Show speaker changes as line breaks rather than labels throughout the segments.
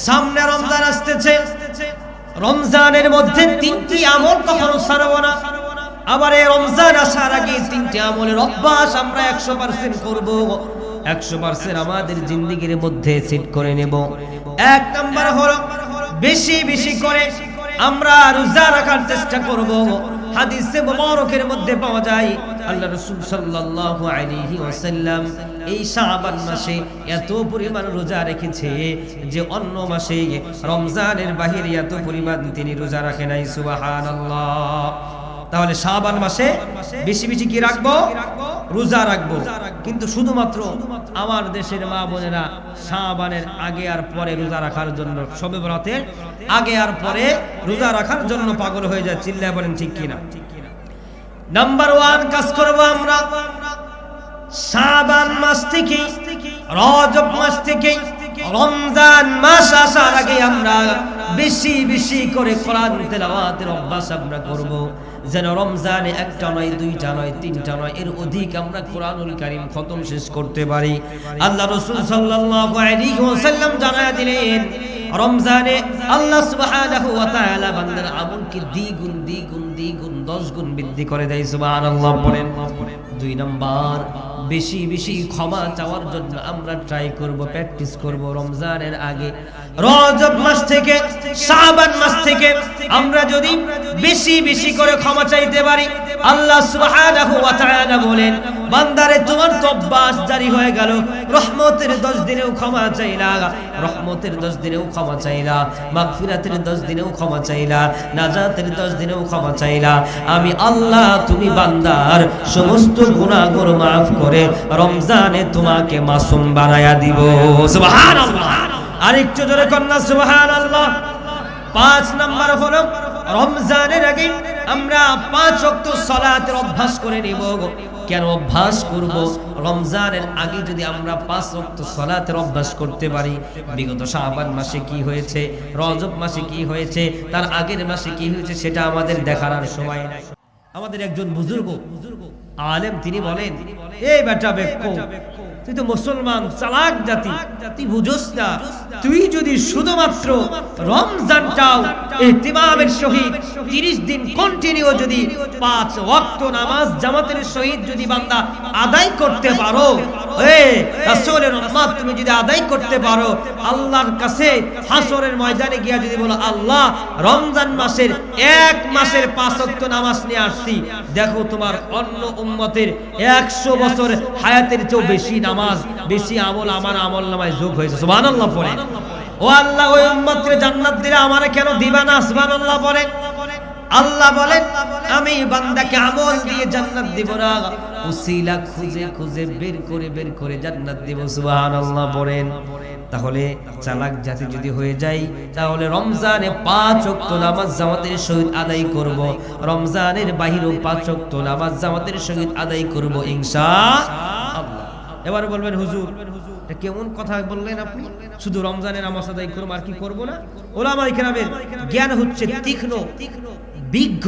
সামনে রমজান আসতেছে, রমজানের মধ্যে তিনটি আমল কখনো ছাড়বো না। আবার এই রমজান আসার আগে তিনটি আমলের অভ্যাস আমরা 100% করব, 100% আমাদের জিন্দেগির মধ্যে সেট করে নেব। এক নাম্বার হলো বেশি বেশি করে আমরা রোজা রাখার চেষ্টা করব। হাদিসে মুবারকের মধ্যে পাওয়া যায় আল্লাহ রাসূল সাল্লাল্লাহু আলাইহি ওয়াসাল্লাম এই শাবান মাসে এত পরিমাণ রোজা রেখেছে যে অন্য মাসে রমজানের বাহিরে এত পরিমাণ তিনি রোজা রাখেন নাই। সুবহানাল্লাহ। তাহলে শাবান মাসে বেশি বেশি কি রাখবো? রোজা রাখবো। কিন্তু শুধুমাত্র আমার দেশের মা বোনেরা শাবানের আগে আর পরে রোজা রাখার জন্য, শবে বরাতের আগে আর পরে রোজা রাখার জন্য পাগল হয়ে যায়। চিল্লায় বলেন ঠিক কিনা? নাম্বার 1 কাজ করব আমরা শাবান মাস থেকে, রজব মাস থেকে রমজান মাস আসার আগে আমরা বেশি বেশি করে কোরআন তেলাওয়াতের অভ্যাস আমরা করব, যেন রমজানে একটা নয়, দুইটা নয়, তিনটা নয়, এর অধিক আমরা কোরআনুল কারীম খতম শেষ করতে পারি। আল্লাহ রাসূল সাল্লাল্লাহু আলাইহি ওয়াসাল্লাম জানায়া দিলেন রমজানে আল্লাহ সুবহানাহু ওয়া তাআলা বান্দার আমলকে দ্বিগুণ দ্বিগুণ দ্বিগুণ 10 গুণ বৃদ্ধি করে দেয়। সুবহানাল্লাহ বলেন। 2 নাম্বার বেশি বেশি ক্ষমা চাওয়ার জন্য আমরা ট্রাই করব, প্র্যাকটিস করব। রমজানের আগে রজব মাস থেকে শাবান মাস থেকে আমরা যদি বেশি বেশি করে ক্ষমা চাইতে পারি, আল্লাহ সুবহানাহু ওয়া তাআলা বলেন বান্দারে তোমার তওবাস জারি হয়ে গেল, রহমতের 10 দিনেও ক্ষমা চাইলা, রহমতের 10 দিনেও ক্ষমা চাইলা, মাগফিরাতের 10 দিনেও ক্ষমা চাইলা, নাজাতের 10 দিনেও ক্ষমা চাইলা, আমি আল্লাহ তুমি বান্দার সমস্ত গুনাহগুলো maaf করে রমজানে তোমাকে মাসুম বানায়া দিব। সুবহানাল্লাহ। আরেকটু জোরে কন্না সুবহানাল্লাহ। 5 নাম্বার হলো রমজানের আগে আমরা 5 ওয়াক্ত সালাতের অভ্যাস করে নিব। কেন অভ্যাস করব? রমজানের আগে যদি আমরা 5 ওয়াক্ত সালাতের অভ্যাস করতে পারি, বিগত শাবান মাসে কি হয়েছে, রজব মাসে কি হয়েছে, তার আগের মাসে কি হয়েছে সেটা আমাদের দেখার আর সময় নাই। আমাদের একজন বুজুর্গ আলেম তিনি বলেন, এই বেটা বেক্কো, তুই তো মুসলমান, চালাক জাতি, তুই বুঝোস না, তুই যদি শুধুমাত্র রমজানটাও ইহতিমামের সহিত 30 দিন কন্টিনিউ যদি 5 ওয়াক্ত নামাজ জামাতের সহিত যদি বান্দা আদায় করতে পারো, রাসূলের উম্মত তুমি যদি আদায় করতে পারো, আল্লাহর কাছে হাসরের ময়দানে গিয়া যদি বলো আল্লাহ রমজান মাসের 1 মাসের 5 ওয়াক্ত নামাজ নিয়ে আসছি, দেখো তোমার অন্য উম্মতের 100 বছর হায়াতের চেয়েও বেশি নামাজ, বেশি আমল আমার আমলনামায় যোগ হয়েছে। সুবহানাল্লাহ পড়েন। ও আল্লাহ ওই উম্মতকে জান্নাত দিলে আমারে কেন দিবা না? সুবহানাল্লাহ পড়েন। আল্লাহ বলেন আমি বান্দাকে আমল দিয়ে জান্নাত দিব না, উসিলা খুঁজে খুঁজে বের করে জান্নাত দিব। সুবহানাল্লাহ পড়েন। তাহলে চালাক জাতি যদি হয়ে যায়, তাহলে রমজানে 5 ওয়াক্ত নামাজ জামাতের সহিত আদায় করব, রমজানের বাহিরেও 5 ওয়াক্ত নামাজ জামাতের সহিত আদায় করব ইনশাআল্লাহ। এবার বলবেন হুজুর এটা কেমন কথা বললেন আপনি, শুধু রমজানের নামাজ আদায় করব আর কি করব না? উলামায়ে কেরামের জ্ঞান হচ্ছে তীক্ষ্ণ, বিজ্ঞ,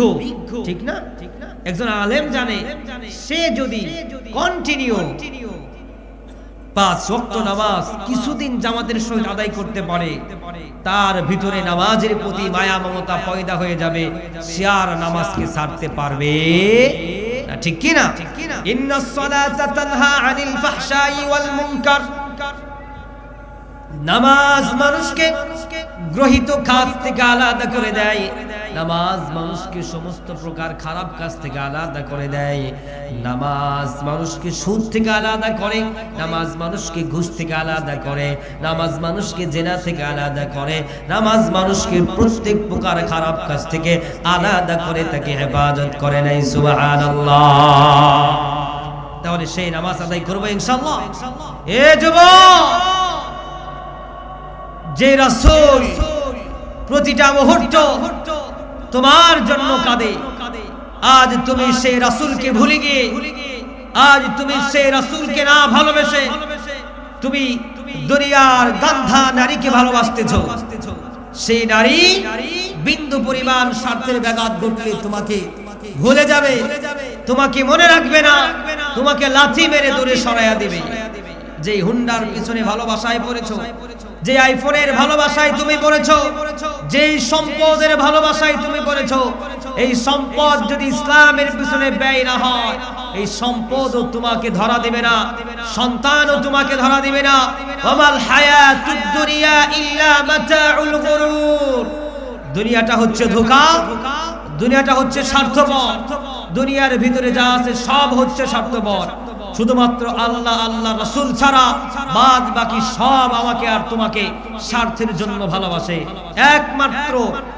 ঠিক না? একজন আলেম জানে, সে যদি কন্টিনিউ 5 ওয়াক্ত নামাজ কিছুদিন জামাতের সহিত আদায় করতে পারে, তার ভিতরে নামাজের প্রতি মায়া মমতা পয়দা হয়ে যাবে, সে আর নামাজকে ছাড়তে পারবে না, ঠিক কি না? ইন্নাস সালাতা তানহা আনিল ফাহশাই ওয়াল মুনকার। নামাজ মানুষকে গ্রহিত কাজ থেকে আলাদা করে দেয়, নামাজ মানুষকে সমস্ত প্রকার খারাপ কাজ থেকে আলাদা করে দেয়, নামাজ মানুষকে সুদ থেকে আলাদা করে, নামাজ মানুষকে ঘুষ থেকে আলাদা করে, নামাজ মানুষকে জেনা থেকে আলাদা করে, নামাজ মানুষকে প্রত্যেক প্রকার খারাপ কাজ থেকে আলাদা করে তাকে হেফাজত করে নাই। সুবহানাল্লাহ। তাহলে সেই নামাজ আদায় করবো ইনশাআল্লাহ। এ যুবক, যে রাসূল প্রতিটা মুহূর্ত তোমার জন্য কাঁদে, আজ তুমি সেই রাসূলকে ভুলে গিয়ে, আজ তুমি সেই রাসূলকে না ভালোবেসে তুমি দুনিয়ার গান্ধা নারীকে ভালোবাসতেছো। সেই নারী বিন্দু পরিমাণ স্বার্থের ব্যাঘাত ঘটলে তোমাকে ভুলে যাবে, তোমাকে মনে রাখবে না, তোমাকে লাথি মেরে দূরে সরাইয়া দিবে। যেই হুন্ডার পিছনে ভালোবাসায় পড়েছো, যে আইফোনের ভালোবাসায় তুমি পড়েছো, যেই সম্পদের ভালোবাসায় তুমি পড়েছো, এই সম্পদ যদি ইসলামের পিছনে ব্যয় না হয়, এই সম্পদও তোমাকে ধরা দিবে না, সন্তানও তোমাকে ধরা দিবে না। ওয়ামাল হায়াতুদ দুনিয়া ইল্লা মাতাউল গুরুর। দুনিয়াটা হচ্ছে ধোঁকা, দুনিয়াটা হচ্ছে স্বার্থপর, দুনিয়ার ভিতরে যা আছে সব হচ্ছে স্বার্থপর। শুধুমাত্র আল্লাহ আল্লাহ রাসূল ছাড়া বাদ বাকি সব আমাকে আর তোমাকে স্বার্থের জন্য ভালোবাসে, একমাত্র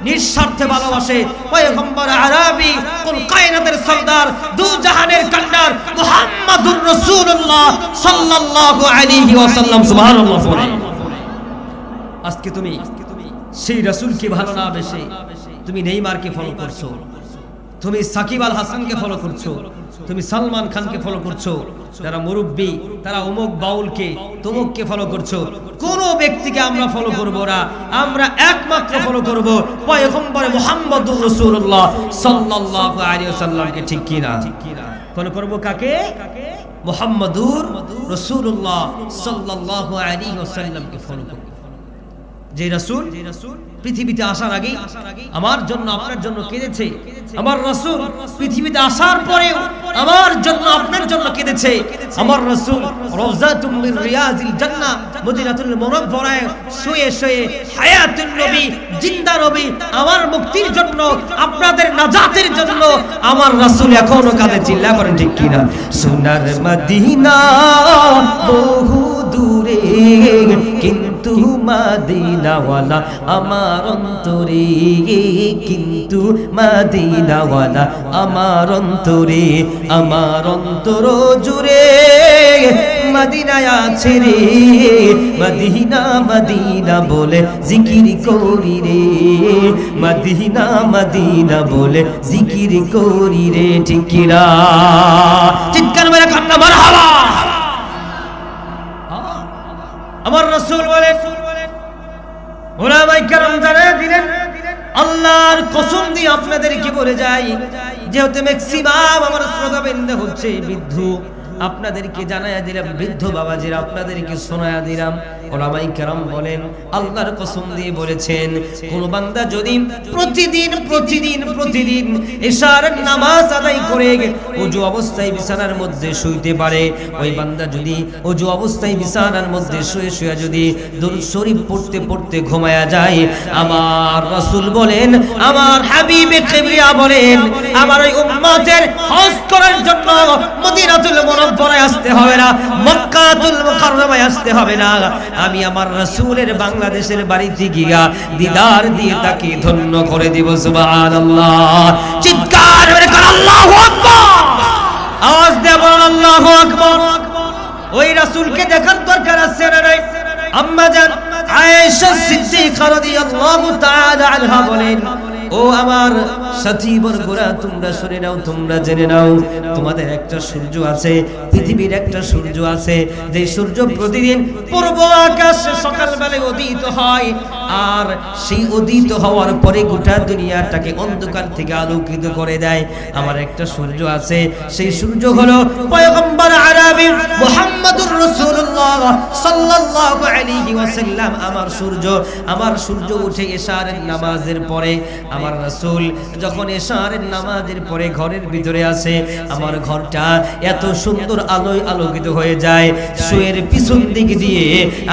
নিঃস্বার্থে ভালোবাসে পয়গম্বর আরবি কুল কায়নাতের সরদার দু জাহানের কন্ডার মুহাম্মাদুর রাসূলুল্লাহ সাল্লাল্লাহু আলাইহি ওয়াসাল্লাম। সুবহানাল্লাহ। আজকে তুমি সেই রাসূলকে ভালো না বেশে তুমি নেইমারকে ফলো করছো, তুমি সাকিব আল হাসানকে ফলো করছো, তুমি সালমান খানকে ফলো করছো, যারা মুরব্বী তারা অমুক বাউলকে তমুককে ফলো করছো। কোন ব্যক্তিকে আমরা ফলো করব না, আমরা একমাত্র ফলো করব পয়গম্বর মুহাম্মদুর রাসূলুল্লাহ সাল্লাল্লাহু আলাইহি ওয়াসাল্লামকে। ঠিক কি না? ফলো করব কাকে? মুহাম্মদুর রাসূলুল্লাহ সাল্লাল্লাহু আলাইহি ওয়াসাল্লামকে ফলো করব। যে রাসূল পৃথিবীতে আসার আগে আমার জন্য আপনার জন্য কেঁদেছে, আমার রাসূল পৃথিবীতে আসার পরেও আমার জন্য আপনার জন্য কেঁদেছে। আমার রাসূল রওজাতুম মির রিয়াজিল জান্নাহ মদিনাতুল মুনাওয়ারায় শুয়ে শুয়ে হায়াতুন নবী, জিন্দা নবী, আমার মুক্তির জন্য, আপনাদের নাজাতের জন্য আমার রাসূল এখনো কাঁদে। চিল্লা করেন ঠিক কি না? সোনার মদিনা বহু দূরে, কিন্তু মদিনাওয়ালা আমার অন্তরে, কিন্তু মদিনাওয়ালা আমার অন্তরে, আমার অন্তর জুড়ে মদিনায় আছে রে, মদিনা মদিনা বলে জিকির করি রে, মদিনা মদিনা বলে জিকির করি রে। ঠিক কি না? চিৎকার মেরে কান্না মারহাবা। আমার রাসূল বলেন, উলামায়ে কেরাম জানিয়ে দিলেন, আল্লাহর কসম দিয়ে আপনাদেরকে বলে যাই, যেহেতু ম্যাক্সিমাম আমার শ্রোতাবৃন্দ হচ্ছে বৃদ্ধ, আপনাদেরকে জানায়া দিলাম, বৃদ্ধ বাবাজিরা আপনাদেরকে শোনায়া দিলাম। উলামায়ে কেরাম বলেন, আল্লাহর কসম দিয়ে বলেছেন, কোন বান্দা যদি প্রতিদিন প্রতিদিন প্রতিদিন ইশার নামাজ আদায় করে ওযু অবস্থায় বিছানার মধ্যে শুইতে পারে, ওই বান্দা যদি ওযু অবস্থায় বিছানার মধ্যে শুয়ে শুয়ে যদি দরুদ শরীফ পড়তে পড়তে ঘুমায়া যায়, আমার রাসূল বলেন, আমার হাবিবে কিবরিয়া বলেন, আমার ওই উম্মতের হজ করার জন্য মদিনাতুল মুনাওয়ারায় আসতে হবে না, মক্কাতুল মুকাররমায় আসতে হবে না, আমি আমার রাসূলের বাংলাদেশের বাড়িতে গিয়া দিদার দিয়ে তাকে ধন্য করে দিব। সুবহানাল্লাহ। চিৎকার করে বলেন আল্লাহু আকবার। আওয়াজ দিয়ে বলেন আল্লাহু আকবার। ওই রাসূলকে দেখার দরকার আছে না নাই? আম্মা জান আয়েশা সিদ্দিকা রাদিয়াল্লাহু তাআলা আনহা বলেন, ও আমার সাথী বর্গরা, তোমরা শুনে নাও, তোমরা জেনে নাও, তোমাদের একটা সূর্য আছে, পৃথিবীর একটা সূর্য আছে, যে সূর্য প্রতিদিন পূর্ব আকাশে সকালবেলায় উদিত হয়, আর সেই উদিত হওয়ার পরে গোটা দুনিয়াটাকে অন্ধকার থেকে আলোকিত করে দেয়। আমার একটা সূর্য আছে, সেই সূর্য হলো পয়গম্বর আরবি মুহাম্মদুর রাসূলুল্লাহ সাল্লাল্লাহু আলাইহি ওয়াসাল্লাম। আমার সূর্য উঠে ইশারের নামাজের পরে, আমার রাসূল যখন ইশারের নামাজের পরে ঘরের ভিতরে আসে, আমার ঘরটা এত সুন্দর আলোয় আলোকিত হয়ে যায়, শুয়ের পিছন দিক দিয়ে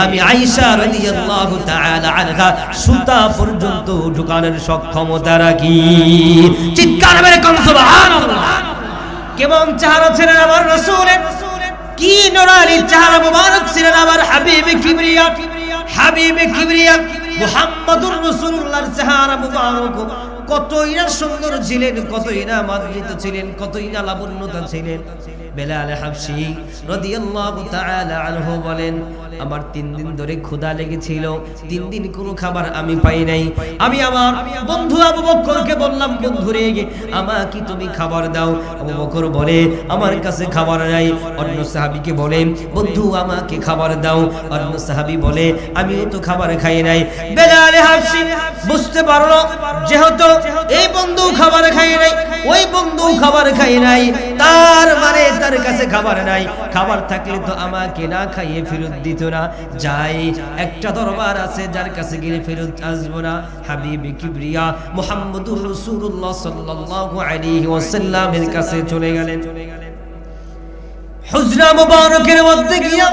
আমি আয়েশা রাদিয়াল্লাহু তাআলা আনহা সুতা পর্যন্ত ঢুকানোর সক্ষমতা রাখি। চিৎকার মেরে কোন সুবহানাল্লাহ। কেমন চেহারা ছিলেন আমার রাসূলের, কি নুরানি চেহারা মুবারক ছিলেন আমার হাবিবে কিবরিয়া, হাবিবে কিবরিয়া মুহাম্মদুর রাসূলুল্লাহর চেহারা মুবারক কতই না সুন্দর ছিলেন, কতই না মাধুরীত ছিলেন, কতই না লাবণ্যতা ছিলেন। বেলাল হাবশী রাদিয়াল্লাহু তাআলা আনহু বলেন, আমার 3 দিন ধরে ক্ষুধা লেগেছিল, 3 দিন কোনো খাবার আমি পাই নাই। আমি আমার বন্ধু আবু বকরকে বললাম, বন্ধু রে আমাকে তুমি খাবার দাও। আবু বকর বলে, আমার কাছে খাবার নাই। অন্য সাহাবীকে বলে, বন্ধু আমাকে খাবার দাও। অন্য সাহাবী বলে, আমিও তো খাবার খাই নাই। বেলাল হাবশী বুঝতে পারলো, যেহেতু এই বন্ধু খাবার খায় নাই, ওই বন্ধু খাবার খায় নাই, তার মানে তার কাছে খাবার নাই। খাবার থাকলে তো আমাকে না খাইয়ে ফেরত দিত না। যাই, একটা দরবার আছে যার কাছে গিয়ে ফেরত আসবো না। হাবিবে কিবরিয়া মুহাম্মদুর রাসূলুল্লাহ সাল্লাল্লাহু আলাইহি ওয়াসাল্লামের কাছে চলে গেলেন। হুজরা মুবারকের মধ্যে গিয়া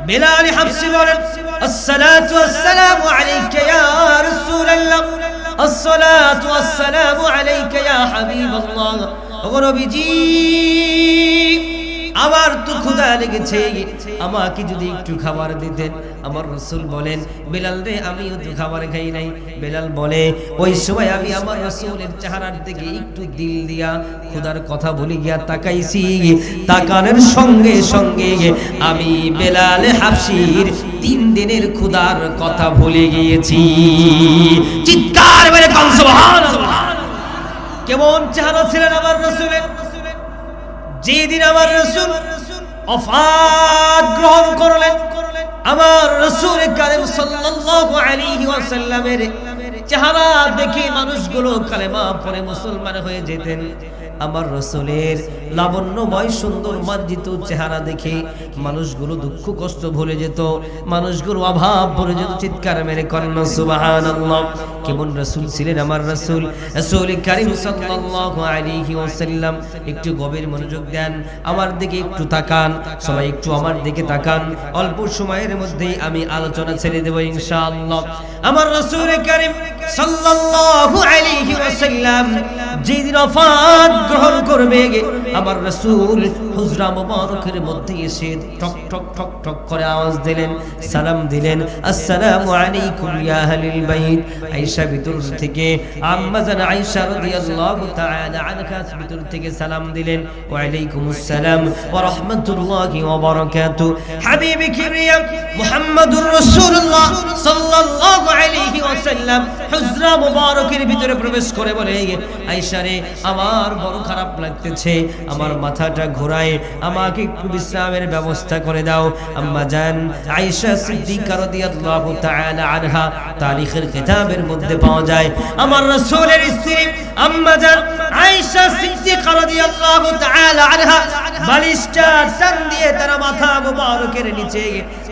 বেলাল হাবশি বলেন, আসসালাতু ওয়াসসালামু আলাইকা ইয়া রাসূলুল্লাহ, আসসালাতু ওয়াসসালামু আলাইকা ইয়া হাবিবাল্লাহ। ওগো নবীজি, আমার তো ক্ষুধা লেগেছে, আমাকে যদি একটু খাবার দিতেন। আমার রাসূল বলেন, বেলাল রে, আমিও তো খাবার খাই নাই। বেলাল বলে, ওই সময় আমি আমার রাসূলের চেহারার দিকে একটু দিল দিয়া ক্ষুধার কথা বলে গিয়া তাকাইছি। তাকানোর সঙ্গে সঙ্গে আমি বেলাল হাবশির 3 দিনের ক্ষুধার কথা ভুলে গিয়েছি। চিৎকার মেরে কোন সুবহানাল্লাহ। কেমন চেহারা ছিলেন আমার রাসূলের! যেদিন আমার রাসূল ওফাত গ্রহণ করলেন, আমার রাসূল কারীম সাল্লাল্লাহু আলাইহি ওয়াসাল্লামের চেহারা দেখে মানুষগুলো কালেমা পড়ে মুসলমান হয়ে যেতেন। আমার রাসূলের লাবণ্যময় সুন্দর মার্জিত চেহারা দেখে মানুষগুলো দুঃখ কষ্ট ভুলে যেত, মানুষগুলো অভাব ভুলে যেত। চিৎকার মেরে কন্যা সুবহানাল্লাহ। কেমন রাসূল ছিলেন আমার রাসূল! রাসূল কারীম সাল্লাল্লাহু আলাইহি ওয়াসাল্লাম, একটু গভীর মনোযোগ দেন, আমার দিকে একটু তাকান, সবাই একটু আমার দিকে তাকান। অল্প সময়ের মধ্যেই আমি আলোচনা ছেড়ে দেব ইনশাআল্লাহ। আমার রাসূল কারীম সাল্লাল্লাহু আলাইহি ওয়াসাল্লাম যেদিন ওফাত গ্রহণ করবে, আমার রাসূল হুজরা মুবারকের মধ্যে এসে ঠক ঠক ঠক ঠক করে আওয়াজ দিলেন, সালাম দিলেন, আসসালামু আলাইকুম ইয়া আহলিল বাইত। আয়েশা ভিতর থেকে, আম্মা জান আয়েশা রাদিয়াল্লাহু তাআলা আনহা ভিতর থেকে সালাম দিলেন, ওয়া আলাইকুমুস সালাম ওয়া রাহমাতুল্লাহি ওয়া বারাকাতুহু। হাবিবে কিবরিয়া মুহাম্মদুর রাসূলুল্লাহ সাল্লাল্লাহু আলাইহি ওয়াসাল্লাম হুজরা মুবারকের ভিতরে প্রবেশ করে বলে, আয়েশা রে, আমার বড় খারাপ লাগতেছে, আমার মাথাটা ঘোরায়, আমাকে একটু বিশ্রামের ব্যবস্থা করে দাও। আম্মা জান আয়েশা সিদ্দিকা রাদিয়াল্লাহু তাআলা আনহা তারিখের কিতাবের মধ্যে পাওয়া যায়, আমার রাসূলের স্ত্রী আম্মা জান আয়েশা সিদ্দিকা রাদিয়াল্লাহু তাআলা আনহা বালিশটা টান দিয়ে তার মাথা মুবারকের নিচে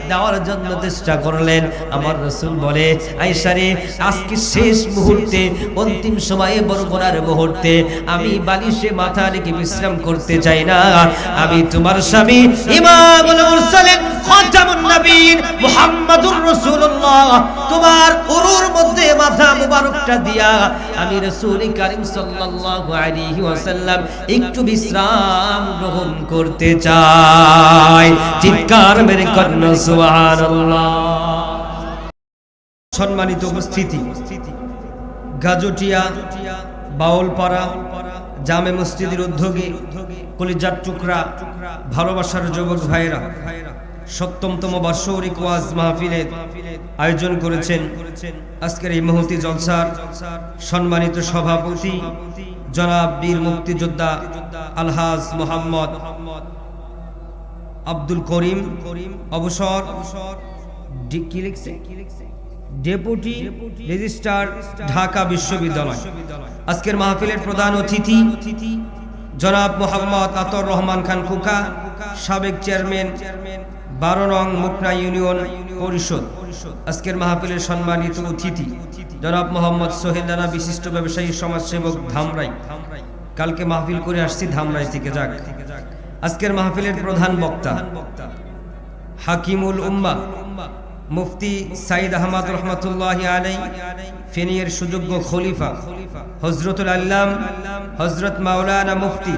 দেওয়ার জন্য চেষ্টা করলেন। আমার রাসূল বলে, আয়েশা রে, আজকে শেষ মুহূর্তে, অন্তিম সময়ে, বড় গুনার মুহূর্তে আমি বালিশে মাথা রেখে বিশ্রাম করতে চাই না। আমি তোমার স্বামী ইমামুল মুরসালিন খাতামুন নবীন মুহাম্মদুর রাসূলুল্লাহ, তোমার উরুর মধ্যে মাথা মুবারকটা দিয়া আমি রাসূল কারীম সাল্লাল্লাহু আলাইহি ওয়াসাল্লাম একটু বিশ্রাম গ্রহণ করতে চাই। চিৎকার মেরে কন্যা সুবহানাল্লাহ। সম্মানিত উপস্থিতি, গাজোটিয়া বাউলপাড়া জামে মসজিদের উদ্যোগে কলিজার টুকরা ভালোবাসার যুবক ভাইরা ৭ম বার্ষিক ওয়াজ মাহফিলের আয়োজন করেছেন। আজকের এই মহতি জলসার সম্মানিত সভাপতি জনাব বীর মুক্তিযোদ্ধা আলহাজ মোহাম্মদ আব্দুল করিম, অবসর ডেপুটি রেজিস্ট্রার, ঢাকা বিশ্ববিদ্যালয়। আজকের মাহফিলের প্রধান অতিথি জনাব মোহাম্মদ আতর রহমান খান কুকা, সাবেক চেয়ারম্যান 12 নং মুকনা ইউনিয়ন পরিষদ। আজকের মাহফিলের সম্মানিত অতিথি জনাব মোহাম্মদ সোহেল রানা, বিশিষ্ট ব্যবসায়ী সমাজসেবক, ধামরাই। কালকে মাহফিল করে আসছি ধামরাই থেকে। যাক, আজকের মাহফিলের প্রধান বক্তা হাকিমুল উম্মাহ মুফতি সাইদ আহমদ রহমাতুল্লাহি আলাইহি, ফেনীর সুযোগ্য খলিফা হযরতুল আল্লাম হযরত মাওলানা মুফতি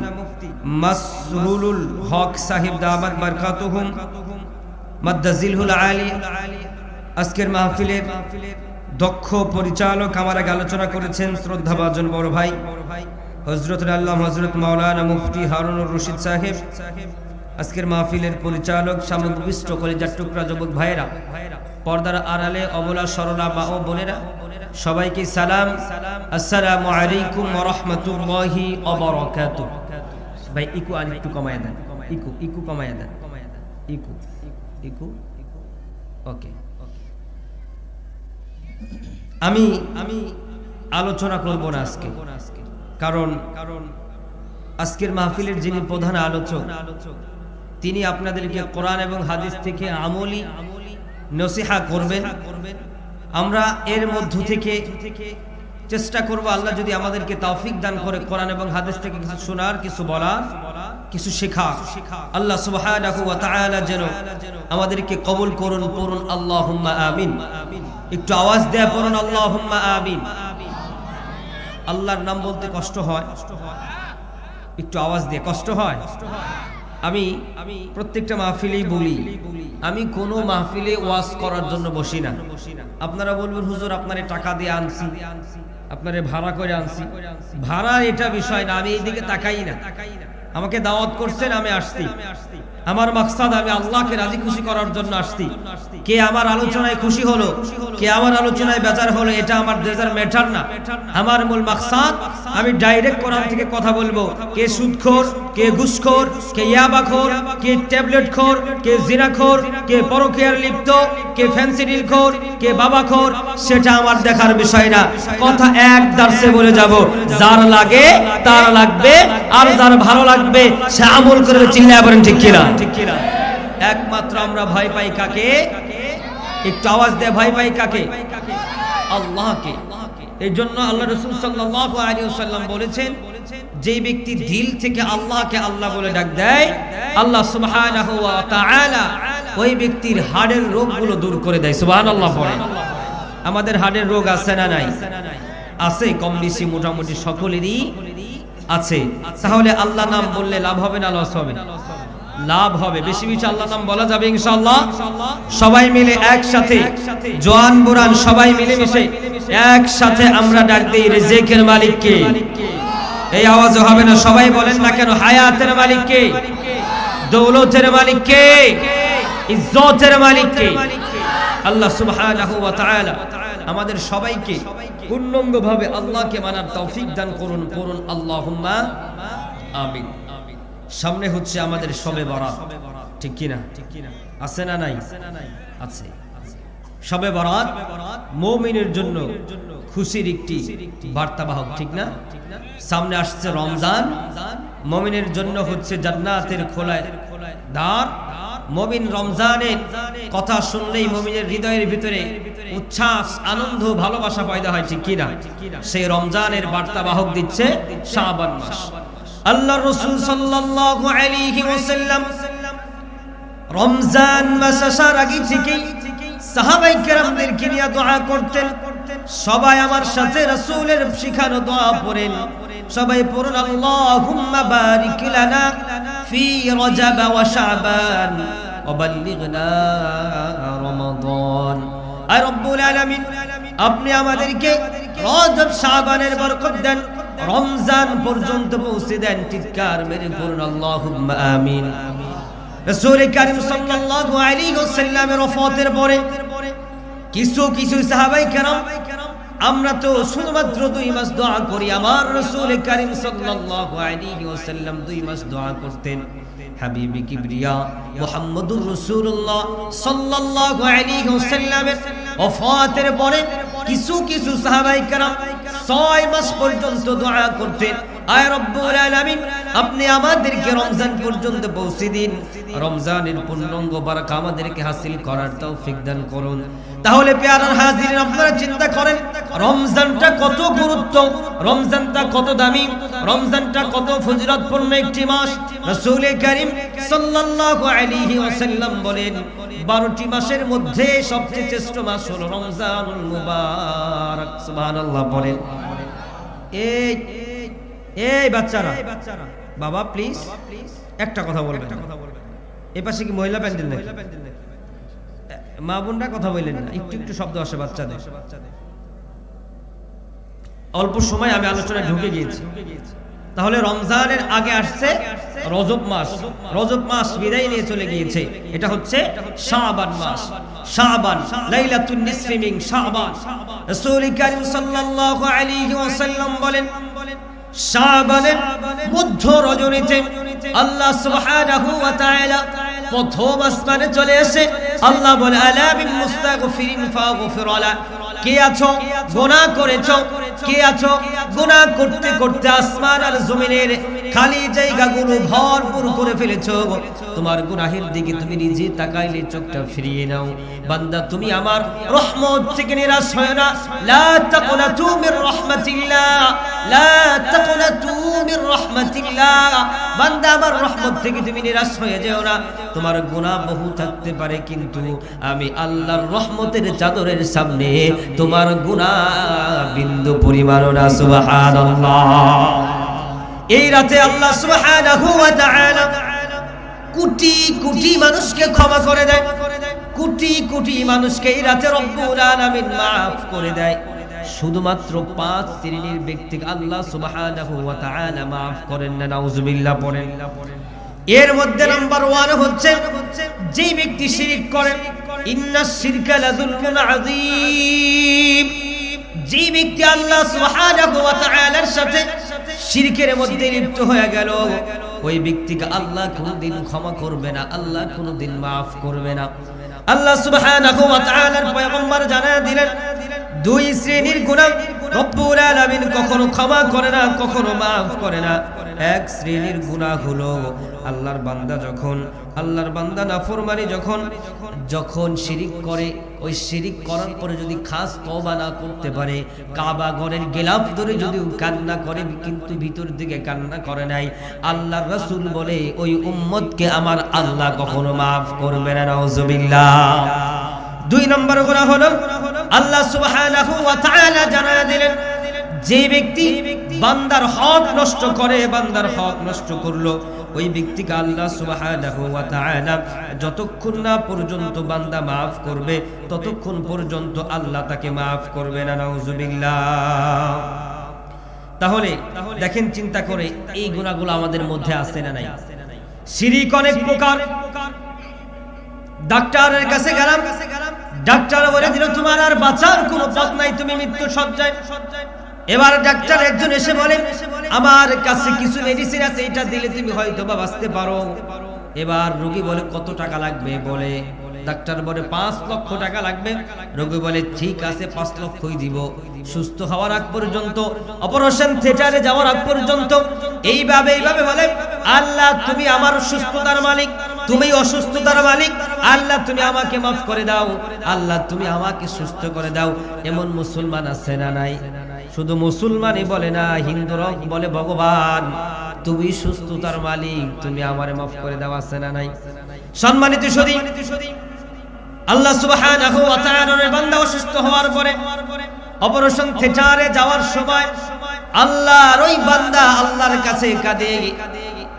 মাসরুরুল হক সাহেব দামাত বারকাতুহুম মাদ্দাজিলহুল আলী। আজকের মাহফিলের দক্ষ পরিচালক আমার আগে আলোচনা করেছেন শ্রদ্ধাভাজন বড় ভাই হযরতুল আল্লাম হযরত মাওলানা মুফতি হারুনুর রশিদ সাহেব। আজকের মাহফিলের পরিচালক সামগ্রিষ্ট কলিজার টুকরা যুবক ভাইরা, পর্দার আড়ালে অবলা সরলা মা ও বোনেরা, সবাইকে সালাম, আসসালামু আলাইকুম ওয়া রাহমাতুল্লাহি ওয়া বারাকাতুহু। ভাই ইকু আর একটু কমায় দেন, ইকু কমায় দেন, ইকু ওকে। আমি আলোচনা করব না আজকে, কারণ আজকের মাহফিলের যিনি প্রধান আলোচক তিনি আপনাদেরকে কোরআন এবং হাদিস থেকে আমলি নসিহা করবেন। আমরা এর মধ্য থেকে চেষ্টা করব, আল্লাহ যদি আমাদেরকে তৌফিক দান করে, কোরআন এবং হাদিস থেকে কিছু শোনার, কিছু বলার, কিছু শেখা। আল্লাহ সুবহানাহু ওয়া তাআলা যেন আমাদেরকে কবুল করুন। পড়ুন আল্লাহুম্মা আমিন। একটু আওয়াজ দেয়া পড়ুন আল্লাহুম্মা আমিন। আল্লাহর নাম বলতে কষ্ট হয়, একটু আওয়াজ দিয়ে কষ্ট হয়। আমি প্রত্যেকটা মাহফিলেই বলি, আমি কোনো মাহফিলে ওয়াজ করার জন্য বসি না। আপনারা বলবেন হুজুর আপনারে টাকা দিয়ে আনছি, আপনারে ভাড়া করে আনছি। ভাড়া এটা বিষয় না, আমি এইদিকে তাকাই না। আমাকে দাওয়াত করছেন, আমি আসছি। আমার মাকসাদ আমি আল্লাহকে রাজি খুশি করার জন্য আসছি। কে আমার আলোচনায় খুশি হলো, কে আমার আলোচনায় বেজার হলো, এটা আমার ডেজার ম্যাটার না। আমার মূল মাকসাদ আমি ডাইরেক্ট কোরআন থেকে কথা বলবো। কে সুদখোর, কে ঘুষখোর, কে ইয়াবাখোর, কে ট্যাবলেটখোর, কে জিনাখোর, কে পরকীয়ার লিপ্ত, কে ফেন্সিডিলখোর, কে বাবাখোর, সেটা আমার দেখার বিষয় না। কথা এক দার্সে বলে যাব, যার লাগে তার লাগবে, আর যার ভালো লাগবে সে আমল করবে। চিল্লায়া বলেন ঠিক কিনা? একমাত্র আমরা ভয় পাই কাকে? একটু আওয়াজ দিয়ে ভয় পাই কাকে? আল্লাহকে। এই জন্য আল্লাহ রাসূল সাল্লাল্লাহু আলাইহি ওয়াসাল্লাম বলেছেন, যে ব্যক্তি দিল থেকে আল্লাহকে আল্লাহ বলে ডাক দেয়, আল্লাহ সুবহানাহু ওয়া তাআলা ওই ব্যক্তির হাড়ের রোগগুলো দূর করে দেয়। সুবহানাল্লাহ পড়েন। আমাদের হাড়ের রোগ আছে না নাই? আছে, কম বেশি মোটামুটি সকলেরই আছে। তাহলে আল্লাহ নাম বললে লাভ হবে না লস হবে? লাভ হবে। বেশি বেশি আল্লাহ নাম বলা যাবে ইনশাআল্লাহ। সবাই মিলে একসাথে, জওয়ান বুড়ান সবাই মিলে মিশে একসাথে আমরা ডাক দেই, রিজিকের মালিক কে? এই আওয়াজও হবে না, সবাই বলেন না কেন? হায়াতের মালিক কে? দৌলতের মালিক কে? ইজ্জতের মালিক কে? আল্লাহ সুবহানাহু ওয়া তাআলা আমাদের সবাইকে পূর্ণাঙ্গভাবে আল্লাহকে মানার তৌফিক দান করুন। পড়ুন আল্লাহুম্মা আমিন। সামনে হচ্ছে আমাদের শবে বরাত, ঠিক কি না? আছে না নাই? আছে। শবে বরাত মুমিনের জন্য খুশির একটি বার্তাবাহক, ঠিক না? সামনে আসছে রমজান, মুমিনের জন্য হচ্ছে জান্নাতের খোলা দ্বার। মুমিন রমজানের কথা শুনলেই মুমিনের হৃদয়ের ভিতরে উচ্ছ্বাস, আনন্দ, ভালোবাসা পয়দা হয়, ঠিক কি না? সেই রমজানের বার্তাবাহক দিচ্ছে শাবান মাস। আল্লাহ রাসূল সাল্লাল্লাহু আলাইহি ওয়াসাল্লাম রমজান মাস আসার আগে থেকেই সাহাবায়ে কেরামদেরকে নিয়ে দোয়া করতেন। সবাই আমার সাথে রাসূলের শিখানো দোয়া পড়েন। সবাই পড়ুন আল্লাহুম্মা বারিক লানা ফি রজব ওয়া শাবান ওয়া বাল্লিগনা রমাদান। আয় রব্বুল আলামিন, আপনি আমাদেরকে রজব শাবানের বরকত দেন, রমজান পর্যন্ত পৌঁছে দেন। চিৎকার মেরে পড়ুন আল্লাহুম্মা আমিন। রাসূল কারীম সাল্লাল্লাহু আলাইহি ওয়াসাল্লামের ওফাতের পরে কিছু সাহাবায়ে কেরাম, আমরা তো শুধুমাত্র 2 মাস দোয়া করি, আমার রাসূল কারীম সাল্লাল্লাহু আলাইহি ওয়াসাল্লাম 2 মাস দোয়া করতেন। হাবিবি কিবরিয়া মুহাম্মদুর রাসূলুল্লাহ সাল্লাল্লাহু আলাইহি ওয়াসাল্লামের ওফাতের পরে কিছু সাহাবায়ে কেরাম 6 মাস পর্যন্ত দোয়া করতেন, আয় রব্বুল আলামিন, আপনি আমাদেরকে রমজান পর্যন্ত পৌঁছে দিন, রমজানের পূর্ণাঙ্গ বারাকা আমাদেরকে হাসিল করার তৌফিক দান করুন। তাহলে প্যারা হাজিরিন, আপনারা চিন্তা করেন রমজানটা কত গুরুত্ব, রমজানটা কত দামি, রমজানটা কত ফজিলতপূর্ণ একটি মাস। রাসূল কারীম সাল্লাল্লাহু আলাইহি ওয়াসাল্লাম বলেন, 12টি মাসের মধ্যে সবচেয়ে শ্রেষ্ঠ মাস হলো রমজানুল মুবারক। সুবহানাল্লাহ বলেন। এই বাচ্চারা, বাবা প্লিজ একটা কথা বলবেন। এই পাশে কি মহিলা প্যান্ডেল নাকি? মা বোনরা কথা বললেন না, একটু শব্দ আসে বাচ্চাদের। অল্প সময় আমি আলোচনায় ঢুকে গিয়েছি। তাহলে রমজানের আগে আসছে রজব মাস, রজব মাস বিদায় নিয়ে চলে গিয়েছে, এটা হচ্ছে শাবান মাস। শাবান লাইলাতুন নিসফি মিন শাবান। রাসূল কারীম সাল্লাল্লাহু আলাইহি ওয়াসাল্লাম বলেন, শাবানের মধ্য রজনীতে আল্লাহ সুবহানাহু ওয়া তাআলা প্রথম আসমানে চলে এসে আল্লাহ বলে, আলা বিল মুস্তাগফিরিন ফাগফির লা, কে আছো গুনাহ করেছো কে আছো গুনাহ করতে করতে আসমান আর জমিনের খালি জায়গাগুলো ভরপুর করে ফেলেছো তোমার গুনাহের দিকে তুমি নিজে তাকাইলে চোখটা ফিরিয়ে নাও বান্দা তুমি আমার রহমত থেকে নিরাশ হয় না লা তাকুনাতু মির রাহমাতিল্লাহ লা তাকুনাতু মির রাহমাতিল্লাহ বান্দা আমার রহমত থেকে তুমি নিরাশ হয়ে যেও না তোমার গুনাহ বহু থাকতে পারে কিন্তু আমি আল্লাহর রহমতের চাদরের সামনে তোমার গুনাহ বিন্দু পরিমাণও না সুবহানাল্লাহ এই রাতে আল্লাহ সুবহানাহু ওয়া তাআলা কোটি কোটি মানুষকে ক্ষমা করে দেয় কোটি কোটি মানুষকে এই রাতে রব্বুল আলামিন maaf করে দেয় শুধুমাত্র 5 শ্রেণীর ব্যক্তিকে আল্লাহ সুবহানাহু ওয়া তাআলা maaf করেন না নাউজুবিল্লাহ পড়েন এর মধ্যে নাম্বার 1 হচ্ছে যে ব্যক্তি শিরক করে ইন্নাশ শিরকা লাযুলমুন আযীম যে ব্যক্তি আল্লাহ সুবহানাহু ওয়া তাআলার সাথে শিরকের মধ্যে লিপ্ত হয়ে গেল ওই ব্যক্তিকে আল্লাহ কোনদিন ক্ষমা করবে না আল্লাহ কোনদিন maaf করবে না আল্লাহ সুবহানাহু ওয়া তাআলার পয়গম্বর জানায় দিলেন দুই শ্রেণীর গুনাহ রব্বুল আলামিন কখনো ক্ষমা করে না কখনো maaf করে না এক শ্রেণীর গুনাহ হলো আল্লাহর বান্দা নাফরমানি যখন শিরিক করে ওই শিরিক করার পরে যদি খাস তওবা না করতে পারে কাবা ঘরের গিলাফ ধরে যদি কান্না করে কিন্তু ভিতর দিকে কান্না করে নাই আল্লাহর রাসূল বলে ওই উম্মতকে আমার আল্লাহ কখনো maaf করবে না নাউজুবিল্লাহ দুই নম্বর গুনাহ হলো আল্লাহ সুবহানাহু ওয়া তাআলা জানায়া দিলেন যে ব্যক্তি বান্দার হক নষ্ট করে বান্দার হক নষ্ট করলো ওই ব্যক্তিকে আল্লাহ সুবহানাহু ওয়া তাআলা যতক্ষণ না পর্যন্ত বান্দা maaf করবে ততক্ষণ পর্যন্ত আল্লাহ তাকে maaf করবে না নাউজুবিল্লাহ তাহলে দেখেন চিন্তা করে এই গুনাহগুলো আমাদের মধ্যে আছে না নাই শিরক অনেক প্রকার ডাক্তারের কাছে গেলাম ডাক্তার বলে দিল তোমার আর বাঁচার কোনো পথ নাই তুমি মৃত্যু সজ্জায় এবার ডাক্তার একজন এসে বলে আমার কাছে কিছু মেডিসিন আছে এটা দিলে তুমি হয়তো বা বাঁচতে পারো এবার রোগী বলে কত টাকা লাগবে বলে ডাক্তার বলে 5 লক্ষ টাকা লাগবে রোগী বলে ঠিক আছে 5 লক্ষই দিব সুস্থ হওয়ার আগ পর্যন্ত অপারেশন থিয়েটারে যাওয়ার আগ পর্যন্ত এইভাবে বলে আল্লাহ তুমি আমার সুস্থতার মালিক তুমি অসুস্থতার মালিক আল্লাহ তুমি আমাকে maaf করে দাও আল্লাহ তুমি আমাকে সুস্থ করে দাও এমন মুসলমান আছে না নাই শুধু মুসলমানই বলে না হিন্দুরাও বলে ভগবান তুমি সুস্থতার মালিক তুমি আমারে maaf করে দাও আছে না নাই সম্মানিত সুধী আল্লাহ সুবহানাহু ওয়া তাআলার বান্দা অসুস্থ হওয়ার পরে অপারেশন থিয়েটারে যাওয়ার সময় আল্লাহর ওই বান্দা আল্লাহর কাছে কাঁদে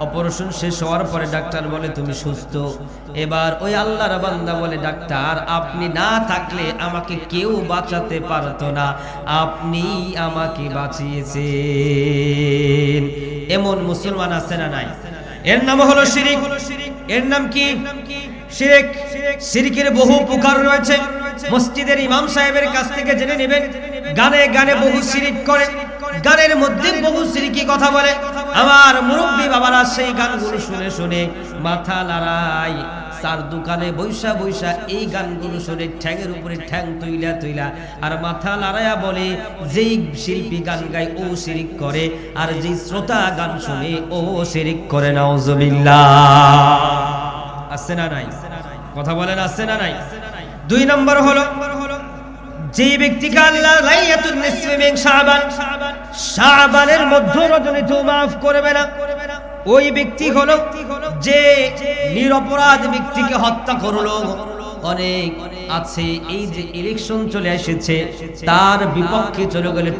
অপারেশন শেষ হওয়ার পরে ডাক্তার বলে তুমি সুস্থ এবার ওই আল্লাহর বান্দা বলে ডাক্তার আপনি না থাকলে আমাকে কেউ বাঁচাতে পারতো না আপনি আমাকে বাঁচিয়েছেন এমন মুসলমান আছে না নাই এর নাম হলো শিরক এর নাম কি শিরক শিরকের বহু প্রকার রয়েছে মসজিদের ইমাম সাহেবের কাছ থেকে জেনে নেবেন গানে গানে বহু শিরক করে গানের মধ্যে বহু শিরকি কথা বলে আমার মুরব্বি বাবারা সেই গানগুলো শুনে শুনে মাথা লড়ায় চার দোকানে বৈশা এই গানগুলো শুনে ঠ্যাঙের উপরে ঠ্যাং তুইলা আর মাথা লড়ায়া বলে যেই শিল্পী গান গায় ও শিরক করে আর যেই শ্রোতা গান শুনে ও শিরক করে নাউজুবিল্লাহ আছে না নাই কথা বলেন আছে না নাই দুই নম্বর হলো যে ব্যক্তিকে আল্লাহ লাইলাতুন নিসফি মিন শাবানের মধ্য রজনী তো maaf করবে না ওই ব্যক্তি হলো যে নিরপরাধ ব্যক্তিকে হত্যা করলো অনেক আছে এই যে ইলেকশন চলে এসেছে তার বিপক্ষে চলে গেলে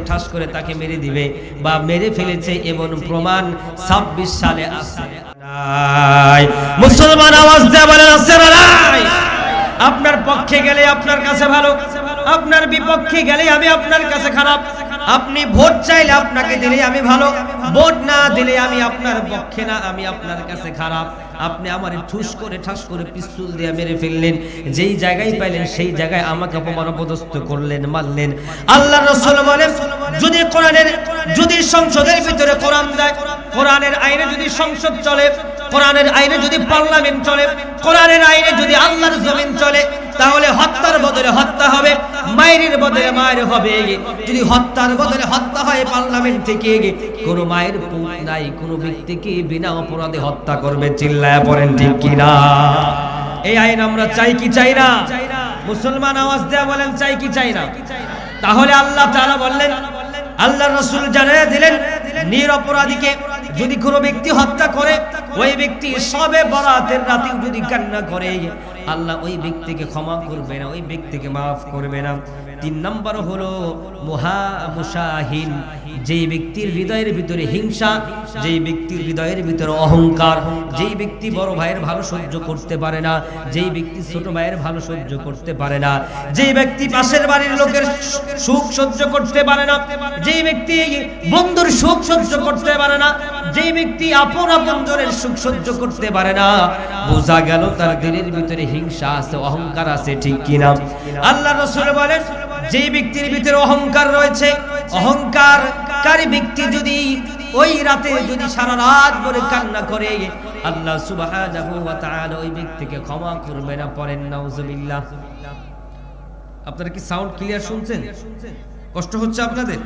ঠাস করে তাকে মেরে দিবে বা মেরে ফেলেছে এমন প্রমাণ 26 সালে আছে মুসলমান আওয়াজ দিয়ে বলেন আছে না নাই আপনার পক্ষে গেলে আপনার কাছে ভালো আপনার বিপক্ষে গেলে আমি আপনার কাছে খারাপ আপনি ভোট চাইলে আপনাকে দিলে আমি ভালো ভোট না দিলে আমি আপনার পক্ষে না আমি আপনার কাছে খারাপ আপনি আমারে ঠাস করে পিস্তল দিয়ে মেরে ফেললেন যেই জায়গায় পাইলেন সেই জায়গায় আমাকে অপমান অপদস্থ করলেন মারলেন আল্লাহর রাসূল বলেন যদি সংসদের ভিতরে কোরআন দেয় কোরআনের আইনে যদি সংসদ চলে কোরআনের আইনে যদি পার্লামেন্ট চলে কোরআনের আইনে যদি আল্লাহর জমিন চলে তাহলে হত্যার বদলে হত্যা হবে মায়ের বদলে মায়ের হবে, যদি হত্যার বদলে হত্যা হয় পার্লামেন্ট থেকে, কোন মায়ের পুত নাই কোন ব্যক্তিকে বিনা অপরাধে হত্যা করবে। চিল্লায়া পড়েন ঠিক কিনা? এই আইন আমরা চাই কি চাই না? মুসলমান আওয়াজ দেয়া বলেন চাই কি চাই না? তাহলে আল্লাহ তাআলা বললেন, আল্লাহর রাসূল জানিয়ে দিলেন, নিরপরাধীকে যদি কোনো ব্যক্তি হত্যা করে, ওই ব্যক্তি শবে বরাতের রাতে যদি কান্না করে, আল্লাহ ওই ব্যক্তিকে ক্ষমা করবে না, ওই ব্যক্তিকে মাফ করবে না। 3 নম্বর হলো মুশাহিন, যেই ব্যক্তির হৃদয়ের ভিতরে হিংসা, যেই ব্যক্তির হৃদয়ের ভিতরে অহংকার, যেই ব্যক্তি বড় ভাইয়ের ভালো সহ্য করতে পারে না, যেই ব্যক্তি ছোট ভাইয়ের ভালো সহ্য করতে পারে না, যেই ব্যক্তি পাশের বাড়ির লোকের সুখ সহ্য করতে পারে না, যেই ব্যক্তি বন্ধুর সুখ সহ্য করতে পারে না, যেই ব্যক্তি আপন আপনজনের সুখ সহ্য করতে পারে না, বোঝা গেল তার দিলের ভিতরে হিংসা আছে, অহংকার আছে। ঠিক কিনা? আল্লাহ রাসূল বলেন, যেই ব্যক্তির ভিতরে অহংকার রয়েছে, অহংকারকারী ব্যক্তি যদি ওই রাতে যদি সারা রাত ধরে কান্না করে, আল্লাহ সুবহানাহু ওয়া তাআলা ওই ব্যক্তিকে ক্ষমা করবে না। পড়েন নাউজুবিল্লাহ। আপনারা কি সাউন্ড ক্লিয়ার শুনছেন? কষ্ট হচ্ছে আপনাদের?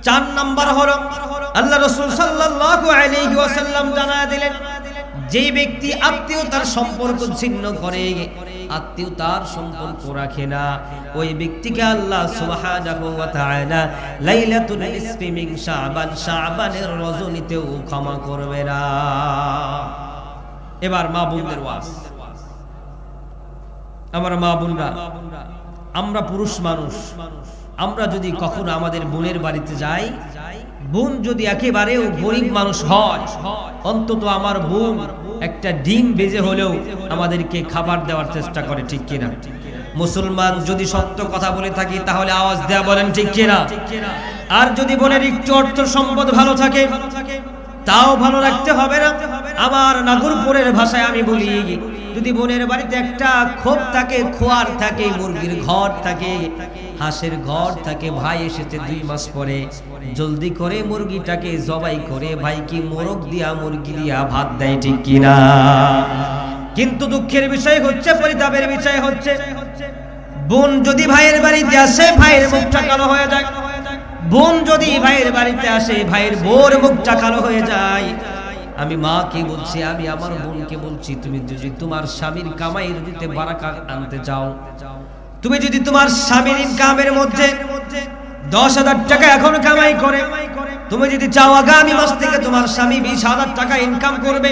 4 নাম্বার হলো আল্লাহ রাসূল সাল্লাল্লাহু আলাইহি ওয়াসাল্লাম জানায়া দিলেন, যেই ব্যক্তি আত্মীয়তার সম্পর্ক ছিন্ন করে, আত্মীয়তার সম্পর্ক রাখে না, ওই ব্যক্তিকে আল্লাহ সুবহানাহু ওয়া তাআলা লাইলাতুল নিসফি মিন শাবান, শাবানের রজনীতেও ক্ষমা করবে না। এবার মা বোনদের ওয়াজ। আমার মা বোনরা, আমরা পুরুষ মানুষ, আমরা যদি কখনো আমাদের বোনের বাড়িতে যাই, বোন যদি একেবারেও গরিব মানুষ হয়, অন্তত আমার বোন একটা ডিম বেজে হলেও আমাদেরকে খাবার দেওয়ার চেষ্টা করে। ঠিক কিনা? মুসলমান যদি সত্য কথা বলে থাকি তাহলে আওয়াজ দেয়া বলেন ঠিক কিনা? আর যদি বোনের একটু অর্থ সম্পদ ভালো থাকে, তাও ভালো রাখতে হবে না। আমার নাগরপুরের ভাষায় আমি বলি, যদি বোনের বাড়িতে একটা খোপ থাকে, খোয়ার থাকে, মুরগির ঘর থাকে, হাঁসের ঘর থাকে, ভাই এসেছে 2 মাস পরে, জলদি করে মুরগিটাকে জবাই করে ভাইকে মোরগ দিয়া মুরগি দিয়া ভাত দেয়। ঠিক কিনা? কিন্তু দুঃখের বিষয় হচ্ছে, পরিতাপের বিষয় হচ্ছে, বোন যদি ভাইয়ের বাড়িতে আসে ভাইয়ের মুখটা কালো হয়ে যায়, বোন যদি ভাইয়ের বাড়িতে আসে ভাইয়ের বোর মুখটা কালো হয়ে যায়। আমি মাকে বলছি, আমি আমার বোনকে বলছি, তুমি যদি তোমার স্বামীর কামাইয়ের দিতে বারাকা আনতে চাও, তুমি যদি তোমার স্বামীর ইনকামের মধ্যে 10,000 টাকা এখন কামাই করে, তুমি যদি চাও আগামী মাস থেকে তোমার স্বামী 20,000 টাকা ইনকাম করবে,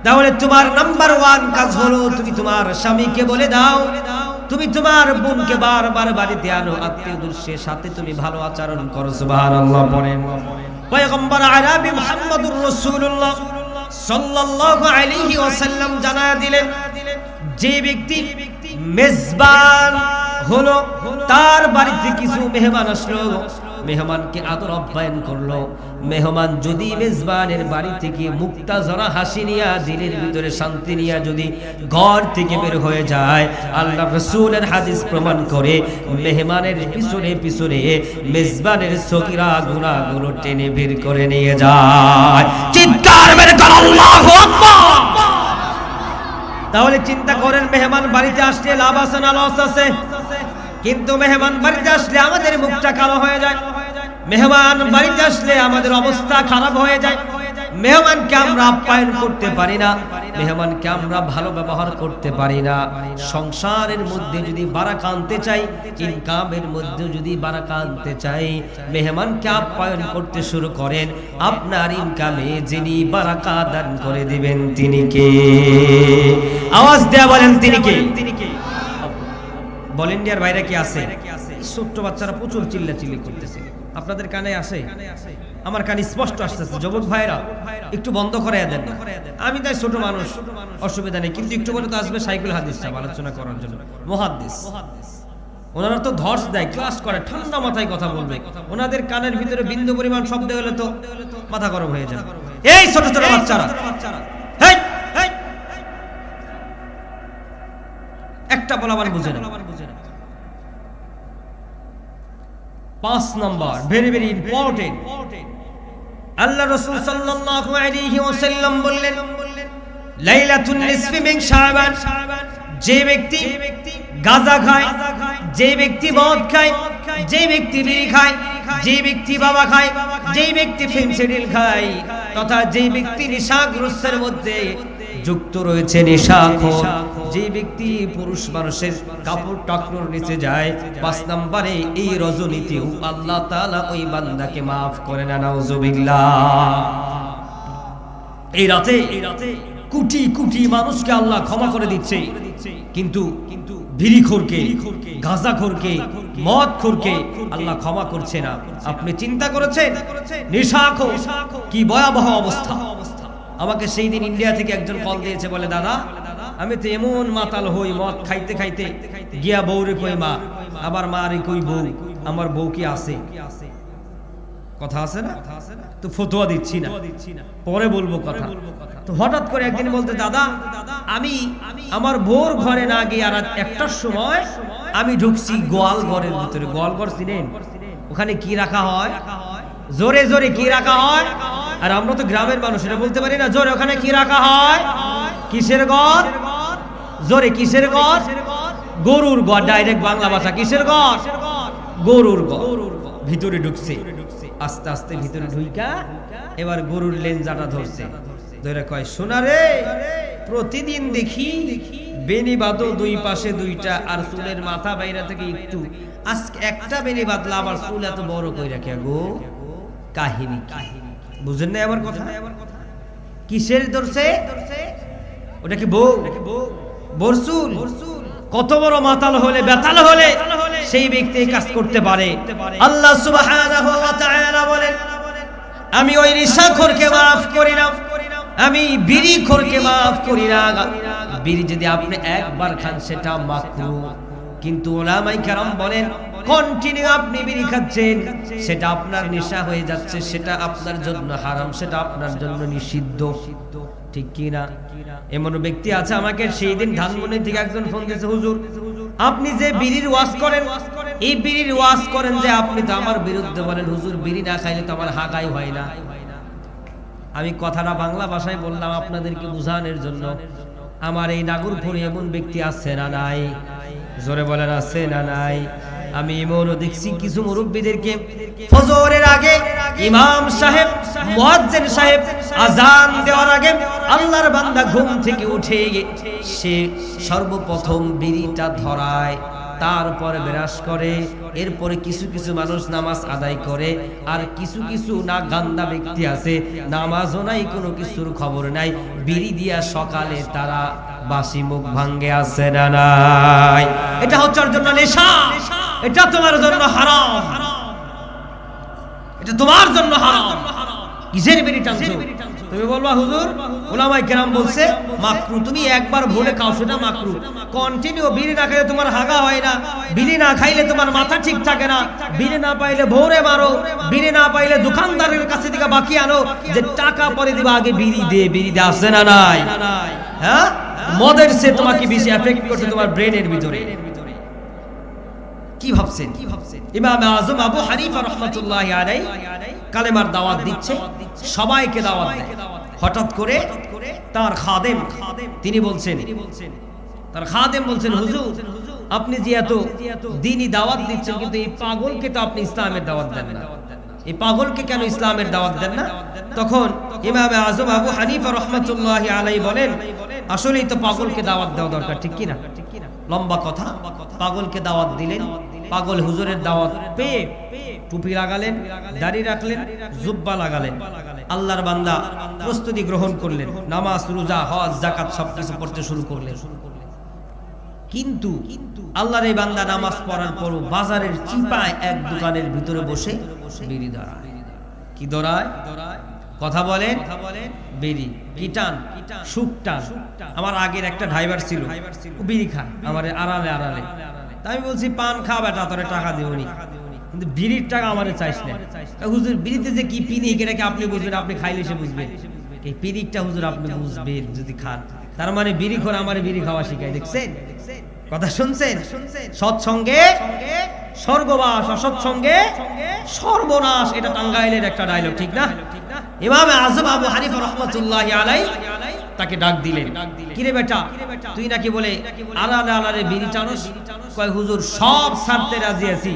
তাহলে তোমার নাম্বার 1 কাজ হলো তুমি তোমার স্বামীকে বলে দাও, তুমি তোমার বোনকে বারবার বাড়িতে আনো, আত্মীয়দের সাথে তুমি ভালো আচরণ করো। সুবহানাল্লাহ পড়েন। পয়গম্বর আরবি মুহাম্মদুর রাসূলুল্লাহ সাল্লাল্লাহু আলাইহি ওয়াসাল্লাম জানায়া দিলেন, যে ব্যক্তি মেজবান হলো, তার বাড়িতে কিছু মেহমান আসলো, মেহমানকে আদর আপ্যায়ন করলো, মেহমান যদি মেজবানের বাড়ি থেকে মুক্তা জরা হাসি নিয়া, দিলের ভিতরে শান্তি নিয়া যদি ঘর থেকে বের হয়ে যায়, আল্লাহ রাসূলের হাদিস প্রমাণ করে মেহমানের পিছনে পিছনে মেজবানের সগীরা গুনাহগুলো টেনে বের করে নিয়ে যায়। চিৎকার মেরে কর আল্লাহু আকবার। তাহলে চিন্তা করেন, মেহমান বাড়িতে আসলে লাভ আছে না লস আছে? কিন্তু মেহমান বাড়িতে আসলে আমাদের মুখটা কালো হয়ে যায়, মেহমান বাড়িতে আসলে আমাদের অবস্থা খারাপ হয়ে যায়, মেহমানকে আমরা আপ্যায়ন করতে পারি না, মেহমানকে আমরা ভালো ব্যবহার করতে পারি না। সংসারের মধ্যে যদি বারাকা আনতে চাই, ইনকামের মধ্যে যদি বারাকা আনতে চাই, মেহমানকে আপ্যায়ন করতে শুরু করেন। আপনার ইনকামে যিনি বারাকা দান করে দিবেন তিনি কে? আওয়াজ দেয়া বলেন তিনি কে? বলেন ডিয়ার ভাইরা কি আছে? ছোট্ট বাচ্চারা প্রচুর চিল্লাচিল্লি করতেছে, আপনাদের কানে আসে? আমার কানে স্পষ্ট আসতেছে। যুবক ভাইরা একটু বন্ধ করে দেন। আমি তাই ছোট মানুষ, অসুবিধা নেই, কিন্তু একটু বলে তো আসবে সাইকুল হাদিস সাহেব আলোচনা করার জন্য, মুহাদ্দিস। ওনারা তো ধর্ষ দেয়, ক্লাস করে, ঠান্ডা মাথায় কথা বলবে। ওনাদের কানের ভিতরে বিন্দু পরিমাণ শব্দ হলে তো মাথা গরম হয়ে যায়। এই ছোট ছোট বাচ্চারা, একটা বলাবার বুঝে না। 5 নাম্বার, ভেরি ভেরি ইম্পর্টেন্ট, আল্লাহ রাসূল সাল্লাল্লাহু আলাইহি ওয়াসাল্লাম বললেন, লাইলাতুন নিসফি মিন শাবান, যে ব্যক্তি গাঁজা খায়, যে ব্যক্তি মদ খায়, যে ব্যক্তি বিড়ি খায়, যে ব্যক্তি বাবা খায়, যে ব্যক্তি ফেনসিডিল খায়, তথা যে ব্যক্তি নেশাগ্রস্তের মধ্যে যুক্ত রয়েছে, নেশাখোর, যে ব্যক্তি পুরুষ মানুষের কাপড় টাকনোর নিচে যায়, 5 নম্বরে এই রজনীতেও আল্লাহ তাআলা ওই বান্দাকে maaf করে না। নাউজুবিল্লাহ। এই রাতে কোটি কোটি মানুষকে আল্লাহ ক্ষমা করে দিচ্ছে, কিন্তু বিড়িখোরকে, গাঁজাখোরকে, মদখোরকে আল্লাহ ক্ষমা করছে না। আপনি চিন্তা করেছেন নেশাখোর কি ভয়াবহ অবস্থা? আমাকে সেই দিন ইন্ডিয়া থেকে একজন কল দিয়েছে, বলে দাদা আমি তো এমন মাতাল হই, মদ খাইতে খাইতে গিয়া বউরে কই মা, আবার মা রে কই বউ, আমার বউ কি আছে? কথা আছে না? তো ফতোয়া দিচ্ছি না, পরে বলবো কথা। তো হঠাৎ করে একদিন বলতে, দাদা আমি আমার বউর ঘরে না গিয়ে আর 1টার সময় আমি ঢুকছি গোয়াল ঘরের ভিতরে। গোয়াল ঘর চিনেন? ওখানে কি রাখা হয়? জোরে জোরে কি রাখা হয়? আর আমরা তো গ্রামের মানুষ, এটা বলতে পারি না জোরে। ওখানে কি রাখা হয়? কিসের ঘর? জোরে কিসের ঘর? গরুর ঘর। ডাইরেক্ট বাংলা ভাষা, কিসের ঘর? গরুর ঘর। ভিতরে ঢুকছে, আস্তে আস্তে ভিতরে ঢুইকা এবার গরুর লেঞ্জাটা ধরছে, ধরে কয়, শোনা রে, প্রতিদিন দেখি বেনি বাঁধো 2 পাশে 2টা, আর চুলের মাথা বাইরে থেকে একটু, আজকে একটা বেনি বাঁধলা, আবার চুল এত বড় কই রাখে গো। কাহিনী বুঝেন না আমার কথা? কিসের ধরছে? ওটা কি বউ? বরচুল। কত বড় মাতাল হলে, বেতাল হলে সেই ব্যক্তি কাজ করতে পারে। আল্লাহ সুবহানাহু ওয়া তাআলা বলেন, আমি ওই নেশাখোরকে maaf করি না, আমি বিড়িখোরকে maaf করি না। বিড়ি যদি আপনি একবার খান সেটা মাকরুহ, কিন্তু উলামায়ে কেরাম বলেন কন্টিনিউ আপনি বিড়ি খাচ্ছেন, সেটা আপনার নেশা হয়ে যাচ্ছে, সেটা আপনার জন্য হারাম, সেটা আপনার জন্য নিষিদ্ধ। ঠিক কি না? এমন ব্যক্তি আছে, আমাকে সেই দিন ধানমন্ডি থেকে একজন ফোন দিয়েছে, হুজুর আপনি যে বিড়ির ওয়াজ করেন, এই বিড়ির ওয়াজ করেন যে আপনি তো আমার বিরুদ্ধে বলেন, হুজুর বিড়ি না খাইলে তো আমার হাগাই হয় না। আমি কথাটা বাংলা ভাষায় বললাম আপনাদেরকে বোঝানোর জন্য। আমার এই নাগরপুরে এমন ব্যক্তি আছে না নাই? জোরে বলেন আছে না নাই? আমি এমনও দেখছি কিছু মুরব্বীদেরকে ফজরের আগে ইমাম সাহেব, মুয়াজ্জিন সাহেব আযান দেওয়ার আগে আল্লাহর বান্দা ঘুম থেকে উঠে সে সর্বপ্রথম বিড়িটা ধরায়, তারপরে বিরাস করে, এরপরে কিছু কিছু মানুষ নামাজ আদায় করে, আর কিছু কিছু না গান্দা ব্যক্তি আছে, নামাজও নাই, কোনো কিছুর খবর নাই, বিড়ি দিয়া সকালে তারা বাসি মুখ ভাঙ্গে আছে না নাই? এটা হচ্ছে ওর জন্য নেশা, এটা তোমার জন্য হারাম, এটা তোমার জন্য হারাম। কিসের বিড়ি টানছো? তুমি বলবা হুজুর উলামায়ে কেরাম বলছে মাকরু, তুমি একবার ভুলে খাও সেটা মাকরু। কন্টিনিউ বিড়ি না খাইলে তোমার হাগা হয় না, বিড়ি না খাইলে তোমার মাথা ঠিক থাকে না, বিড়ি না পাইলে ভোরে মারো, বিড়ি না পাইলে দোকানদারের কাছে থেকে বাকি আনো, যে টাকা পরে দিবা আগে বিড়ি দে, বিড়ি দে, আছে না নাই? হ্যাঁ, মদের সে তোমাকে বেশি এফেক্ট করছে তোমার ব্রেনের ভিতরে। কি ভাবছেন? ইমাম আযম আবু হানিফা রাহমাতুল্লাহি আলাইহি কালেমার দাওয়াত দিচ্ছে, সবাইকে দাওয়াত দেয়। হঠাৎ করে তার খাদেম তিনি বলছেন, তার খাদেম বলছেন, হুজুর আপনি যে এত দ্বীনি দাওয়াত দিচ্ছেন, কিন্তু এই পাগলকে তো আপনি ইসলামের দাওয়াত দেন না, এই পাগলকে কেন ইসলামের দাওয়াত দেন না? তখন ইমাম আযম আবু হানিফা রাহমাতুল্লাহি আলাইহি বলেন, আসলেই তো পাগলকে দাওয়াত দেওয়া দরকার, ঠিক কি না? লম্বা কথা, পাগলকে দাওয়াত দিলেন। পাগল হুজুরের দাওয়াত পেয়ে টুপি লাগালেন, দাড়ি রাখলেন, জুব্বা লাগালেন, আল্লাহর বান্দা প্রস্তুতি গ্রহণ করলেন, নামাজ, রোজা, হজ, যাকাত সবকিছু পড়তে শুরু করলেন। কিন্তু আল্লাহর এই বান্দা নামাজ পড়ার পর বাজারের চিপায় এক দোকানের ভিতরে বসে বিড়ি ধরায়। কি ধরায়? কথা বলেন, বিড়ি। কি টান? সুখ টান। আমার আগের একটা ড্রাইভার ছিল, ও বিড়ি খায় আমার আড়ালে আড়ালে। আমি বলছি পান খা বেটা, তোরে টাকা দিবনি, কিন্তু বিড়ির টাকা আমারে চাইস না। হুজুর বিড়িতে যে কি পিনিক এটাকে আপনি বুঝবেন, আপনি খাইলে সে বুঝবেন। এই পিনিকটা হুজুর আপনি বুঝবেন যদি খান। তার মানে বিড়ি খোর আমারে বিড়ি খাওয়া শিখায়। দেখছেন? কথা শুনছেন? সৎসঙ্গে স্বর্গবাস, অসৎসঙ্গে সর্বনাশ। এটা টাঙ্গাইলের একটা ডায়লগ, ঠিক না? ইমাম আযম আবু হানিফা রাহমাতুল্লাহি আলাইহি তাকে ডাক দিলেন, কিরে বেটা তুই নাকি বলে আলাদা আলাদা বিড়ি টানস? কয় হুজুর সব ছাড়তে রাজি আছি,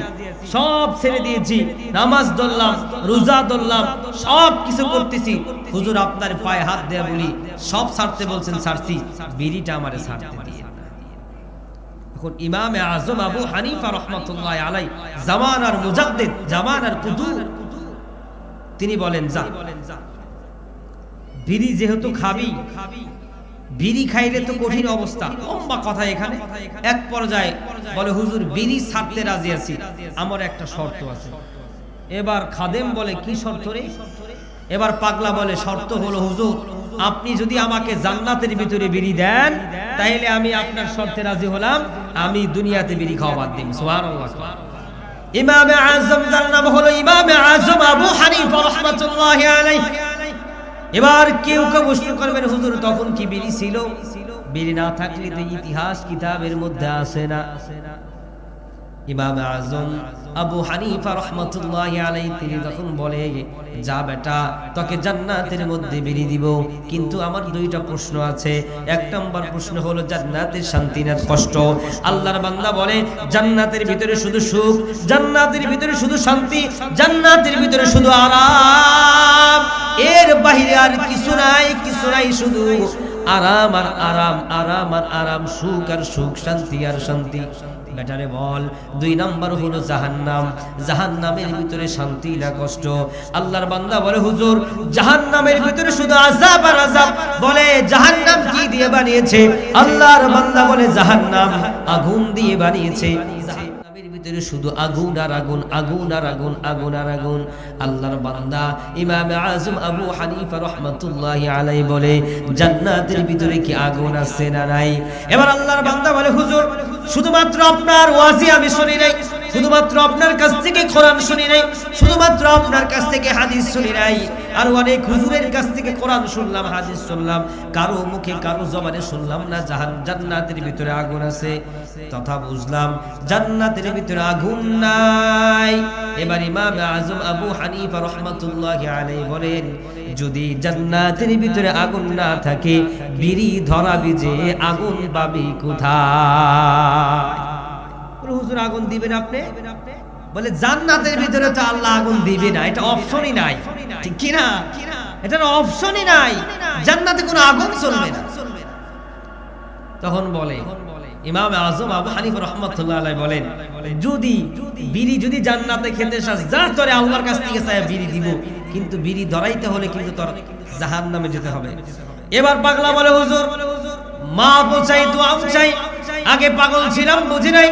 সব ছেড়ে দিয়েছি, নামাজ ধরলাম, রোজা ধরলাম, সব কিছু করতেছি, হুজুর আপনার পায়ে হাত দেয়া বলি সব ছাড়তে বলছেন, ছাড়ছি, বিড়িটা আমারে ছাড়তে দিয়ে। এখন ইমাম আযম আবু হানিফা রাহমাতুল্লাহি আলাইহি জামানার মুজাদ্দিদ, জামানার কুতুব, তিনি বলেন যা বিড়ি যেহেতু খাবি, বিড়ি খাইলে তো কঠিন অবস্থা, লম্বা কথা। এখানে এক পর্যায়ে বলে হুজুর বিড়ি ছাড়তে রাজি আছি, আমার একটা শর্ত আছে। এবার খাদেম বলে কি শর্ত রে? এবার পাগলা বলে শর্ত হলো হুজুর আপনি যদি আমাকে জান্নাতের ভিতরে বিড়ি দেন তাহলে আমি আপনার শর্তে রাজি হলাম, আমি দুনিয়াতে বিড়ি খাওয়া বাদ দিই। সুবহানাল্লাহ। ইমাম আযম যার নাম হলো ইমাম আযম আবু হানিফা রাহমাতুল্লাহি আলাইহি। এবার কেউ কেউ প্রশ্ন করবেন হুজুর তখন কি বিড়ি ছিল? বিড়ি না থাকলে তো ইতিহাস কিতাবের মধ্যে আসে না। ইমাম আযম আবু হানিফা রাহমাতুল্লাহি আলাইহি তিনি তখন বলে যা বেটা তোকে জান্নাতের মধ্যে বিড়ি দিব, কিন্তু আমার দুইটা প্রশ্ন আছে। এক নম্বর প্রশ্ন হলো জান্নাতের শান্তি না কষ্ট? আল্লাহর বান্দা বলে জান্নাতের ভিতরে শুধু সুখ, জান্নাতের ভিতরে শুধু শান্তি, জান্নাতের ভিতরে শুধু আরাম, এর বাইরে আর কিছু নাই, কিছু নাই, শুধু আরাম আর আরাম, আরাম আর আরাম, সুখ আর সুখ, শান্তি আর শান্তি। বেটারে বল দুই নাম্বার হলো জাহান্নাম, জাহান্নামের ভিতরে শান্তি না কষ্ট? আল্লাহর বান্দা বলে হুজুর জাহান্নামের ভিতরে শুধু আযাব আর আযাব। বলে জাহান্নাম কি দিয়ে বানিয়েছে? আল্লাহর বান্দা বলে জাহান্নাম আগুন দিয়ে বানিয়েছে। জাহান্নামের ভিতরে শুধু আগুন আর আগুন, আগুন আর আগুন, আগুন আর আগুন। আল্লাহর বান্দা ইমাম আযম আবু হানিফা রাহমাতুল্লাহি আলাইহি বলে জান্নাতের ভিতরে কি আগুন আছে না নাই? এবার আল্লাহর বান্দা বলে হুজুর শুধুমাত্র আপনার ওয়াজি আমি শুনি নাই, শুধুমাত্র আপনার কাছ থেকে কোরআন শুনি নাই, শুধুমাত্র আপনার কাছ থেকে হাদিস শুনি নাই, আর অনেক হুজুরের কাছ থেকে কোরআন শুনলাম, হাদিস শুনলাম, কারো মুখে কারো জবানে শুনলাম না জান্নাতের ভিতরে আগুন আছে। তথা বুঝলাম জান্নাতের ভিতরে আগুন নাই। এবার ইমাম আযম আবু হানিফা রাহমাতুল্লাহি আলাইহি বলেন যদি জান্নাতের ভিতরে আগুন না থাকে বিড়ি ধরাবি যে আগুন পাবি কোথায়? হুজুর আগুন দিবেন আপনি? বলে জান্নাতের ভিতরে তো আল্লাহ আগুন দিবে না, এটা অপশনই নাই, ঠিক কি না? এটার অপশনই নাই, জান্নাতে কোনো আগুন চলবে না। তখন বলে ইমাম আযম আবু হানিফা রাহমাতুল্লাহি আলাইহি বলেন যদি বিড়ি যদি জান্নাতে খেতে চাস যা তোরে আল্লাহর কাছ থেকে চাই বিড়ি দিব, কিন্তু বিড়ি ধরাইতে হলে কিন্তু তোর জাহান্নামে যেতে হবে। এবার পাগলা বলে হুজুর মা চাই দোয়া চাই, আগে পাগল ছিলাম বুঝি নাই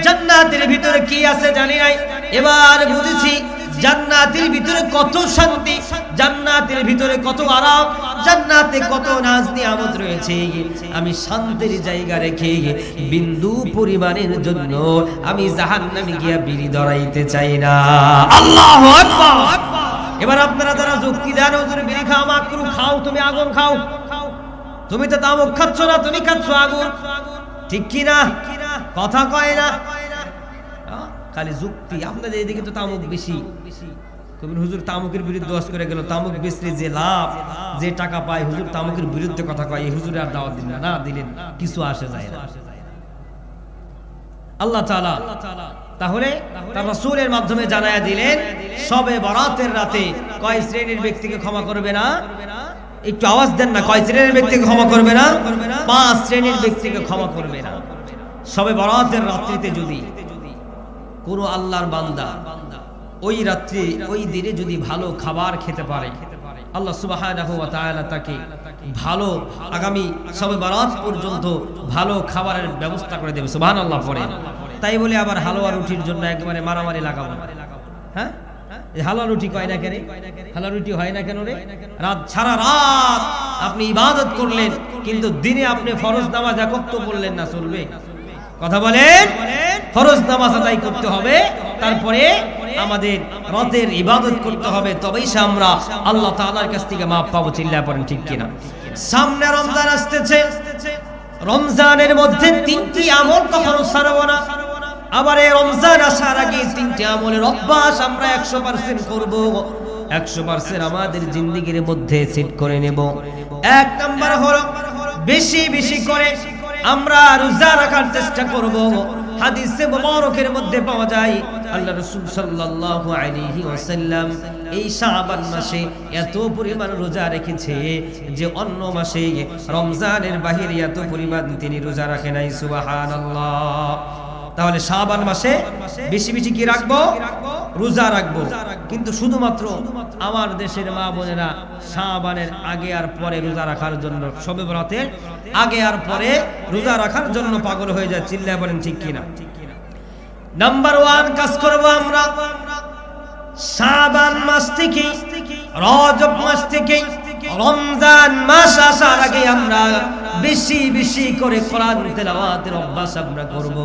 জান্নাতের ভিতরে কি আছে জানি নাই, এবার বুঝেছি জান্নাতের ভিতরে কত শান্তি, জান্নাতের ভিতরে কত আরাম, জান্নাতে কত নাজ নিয়ামত রয়েছে। আমি শান্তির জায়গা রেখে বিন্দু পরিমাণের জন্য আমি জাহান্নামে গিয়া বিড়ি ধরাইতে চাই না। আল্লাহু আকবার। এবার আপনারা যারা যুক্তি দেন হুজুর বিড়ি খাও মাকরু, খাও তুমি আগুন খাও, তুমি তো তামাক খাচ্ছ না, তুমি খাচ্ছ আগুন, ঠিক কি না? কথা কয় না, খালি যুক্তি। আপনাদের এদিকে তো তামাক বেশি, কবির হুজুর তামাকের বিরুদ্ধে ওয়াজ করে গেল, তামাক বেচলে যে লাভ যে টাকা পায়, হুজুর তামাকের বিরুদ্ধে কথা কয়, এই হুজুরে আর দাওয়াত দিলেন না, দিলেন কিছু আসে যায় না। আল্লাহ তাআলা তাহলে তার রাসূলের মাধ্যমে জানায়া দিলেন শবে বরাতের রাতে কয় শ্রেণীর ব্যক্তিকে ক্ষমা করবে না? একটু আওয়াজ দেন না, কয় শ্রেণীর ব্যক্তিকে ক্ষমা করবে না? 5 শ্রেণীর ব্যক্তিকে ক্ষমা করবে না। শবে বরাতের রাত্রিতে যদি কোন আল্লাহর বান্দা ওই রাত্রি ওই দিনে যদি ভালো খাবার খেতে পারে, আল্লাহ সুবহানাহু ওয়া তাআলা তাকে ভালো আগামী শবে বরাত পর্যন্ত ভালো খাবারের ব্যবস্থা করে দেবে। সুবহানাল্লাহ পড়ে। তাই বলে আবার হালুয়া রুটির জন্য একেবারে মারামারি লাগাবো, হ্যাঁ? হালুয়া রুটি কয় না কেন? হালুয়া রুটি হয় না কেন রে? রাত সারা রাত আপনি ইবাদত করলেন, কিন্তু দিনে আপনি ফরজ নামাজ একত্র পড়লেন না, চলবে? কথা বলেন। ফরজ নামাজ আদায় করতে হবে, তারপরে আমাদের রাতের ইবাদত করতে হবে, তবেই সে আমরা আল্লাহ তাআলার কাছ থেকে মাফ পাবো। চিল্লায় পড়েন ঠিক কিনা? সামনে রমজান আসতেছে, রমজানের মধ্যে 3টি আমল কখনো ছাড়বো না। আবার এই রমজান আসার আগে তিনটি আমলের অভ্যাস আমরা 100% করব, 100% আমাদের জিন্দেগির মধ্যে সেট করে নেব। এক নাম্বার হলো বেশি বেশি করে আমরা রোজা রাখার চেষ্টা করব। হাদিসে মুবারকের মধ্যে পাওয়া যায় আল্লাহ রাসূল সাল্লাল্লাহু আলাইহি ওয়াসাল্লাম এই শাবান মাসে এত পরিমাণ রোজা রেখেছে যে অন্য মাসে রমজানের বাহিরে এত পরিমাণ তিনি রোজা রাখেন নাই। সুবহানাল্লাহ। তাহলে শাবান মাসে বেশি বেশি কি রাখবো? রোজা রাখবো। কিন্তু শুধুমাত্র আমার দেশের মা বোনেরা শাবানের আগে আর পরে রোজা রাখার জন্য, শবে বরাতের আগে আর পরে রোজা রাখার জন্য পাগল হয়ে যায়। চিল্লায় বলেন ঠিক কিনা? নাম্বার 1 কাজ করব আমরা শাবান মাস থেকে, রজব মাস থেকে রমজান মাস আসার আগে আমরা বেশি বেশি করে কোরআন তেলাওয়াতের অভ্যাস আমরা করব,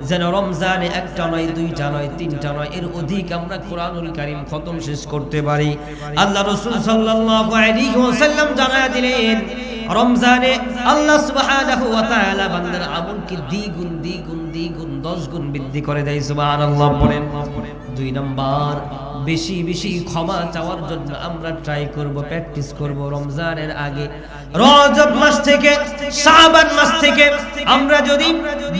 যেন রমজানে একটা নয়, দুইটা নয়, তিনটা নয়, এর অধিক আমরা কোরআনুল কারীম খতম শেষ করতে পারি। আল্লাহ রাসূল সাল্লাল্লাহু আলাইহি ওয়াসাল্লাম জানায়া দিলেন রমজানে আল্লাহ সুবহানাহু ওয়া তাআলা বান্দার আমলকে দ্বিগুণ দ্বিগুণ দ্বিগুণ 10 গুণ বৃদ্ধি করে দেয়। সুবহানাল্লাহ বলেন। 2 নাম্বার বেশি বেশি ক্ষমা চাওয়ার জন্য আমরা ট্রাই করব, প্র্যাকটিস করব। রমজানের আগে রজব মাস থেকে শাবান মাস থেকে আমরা যদি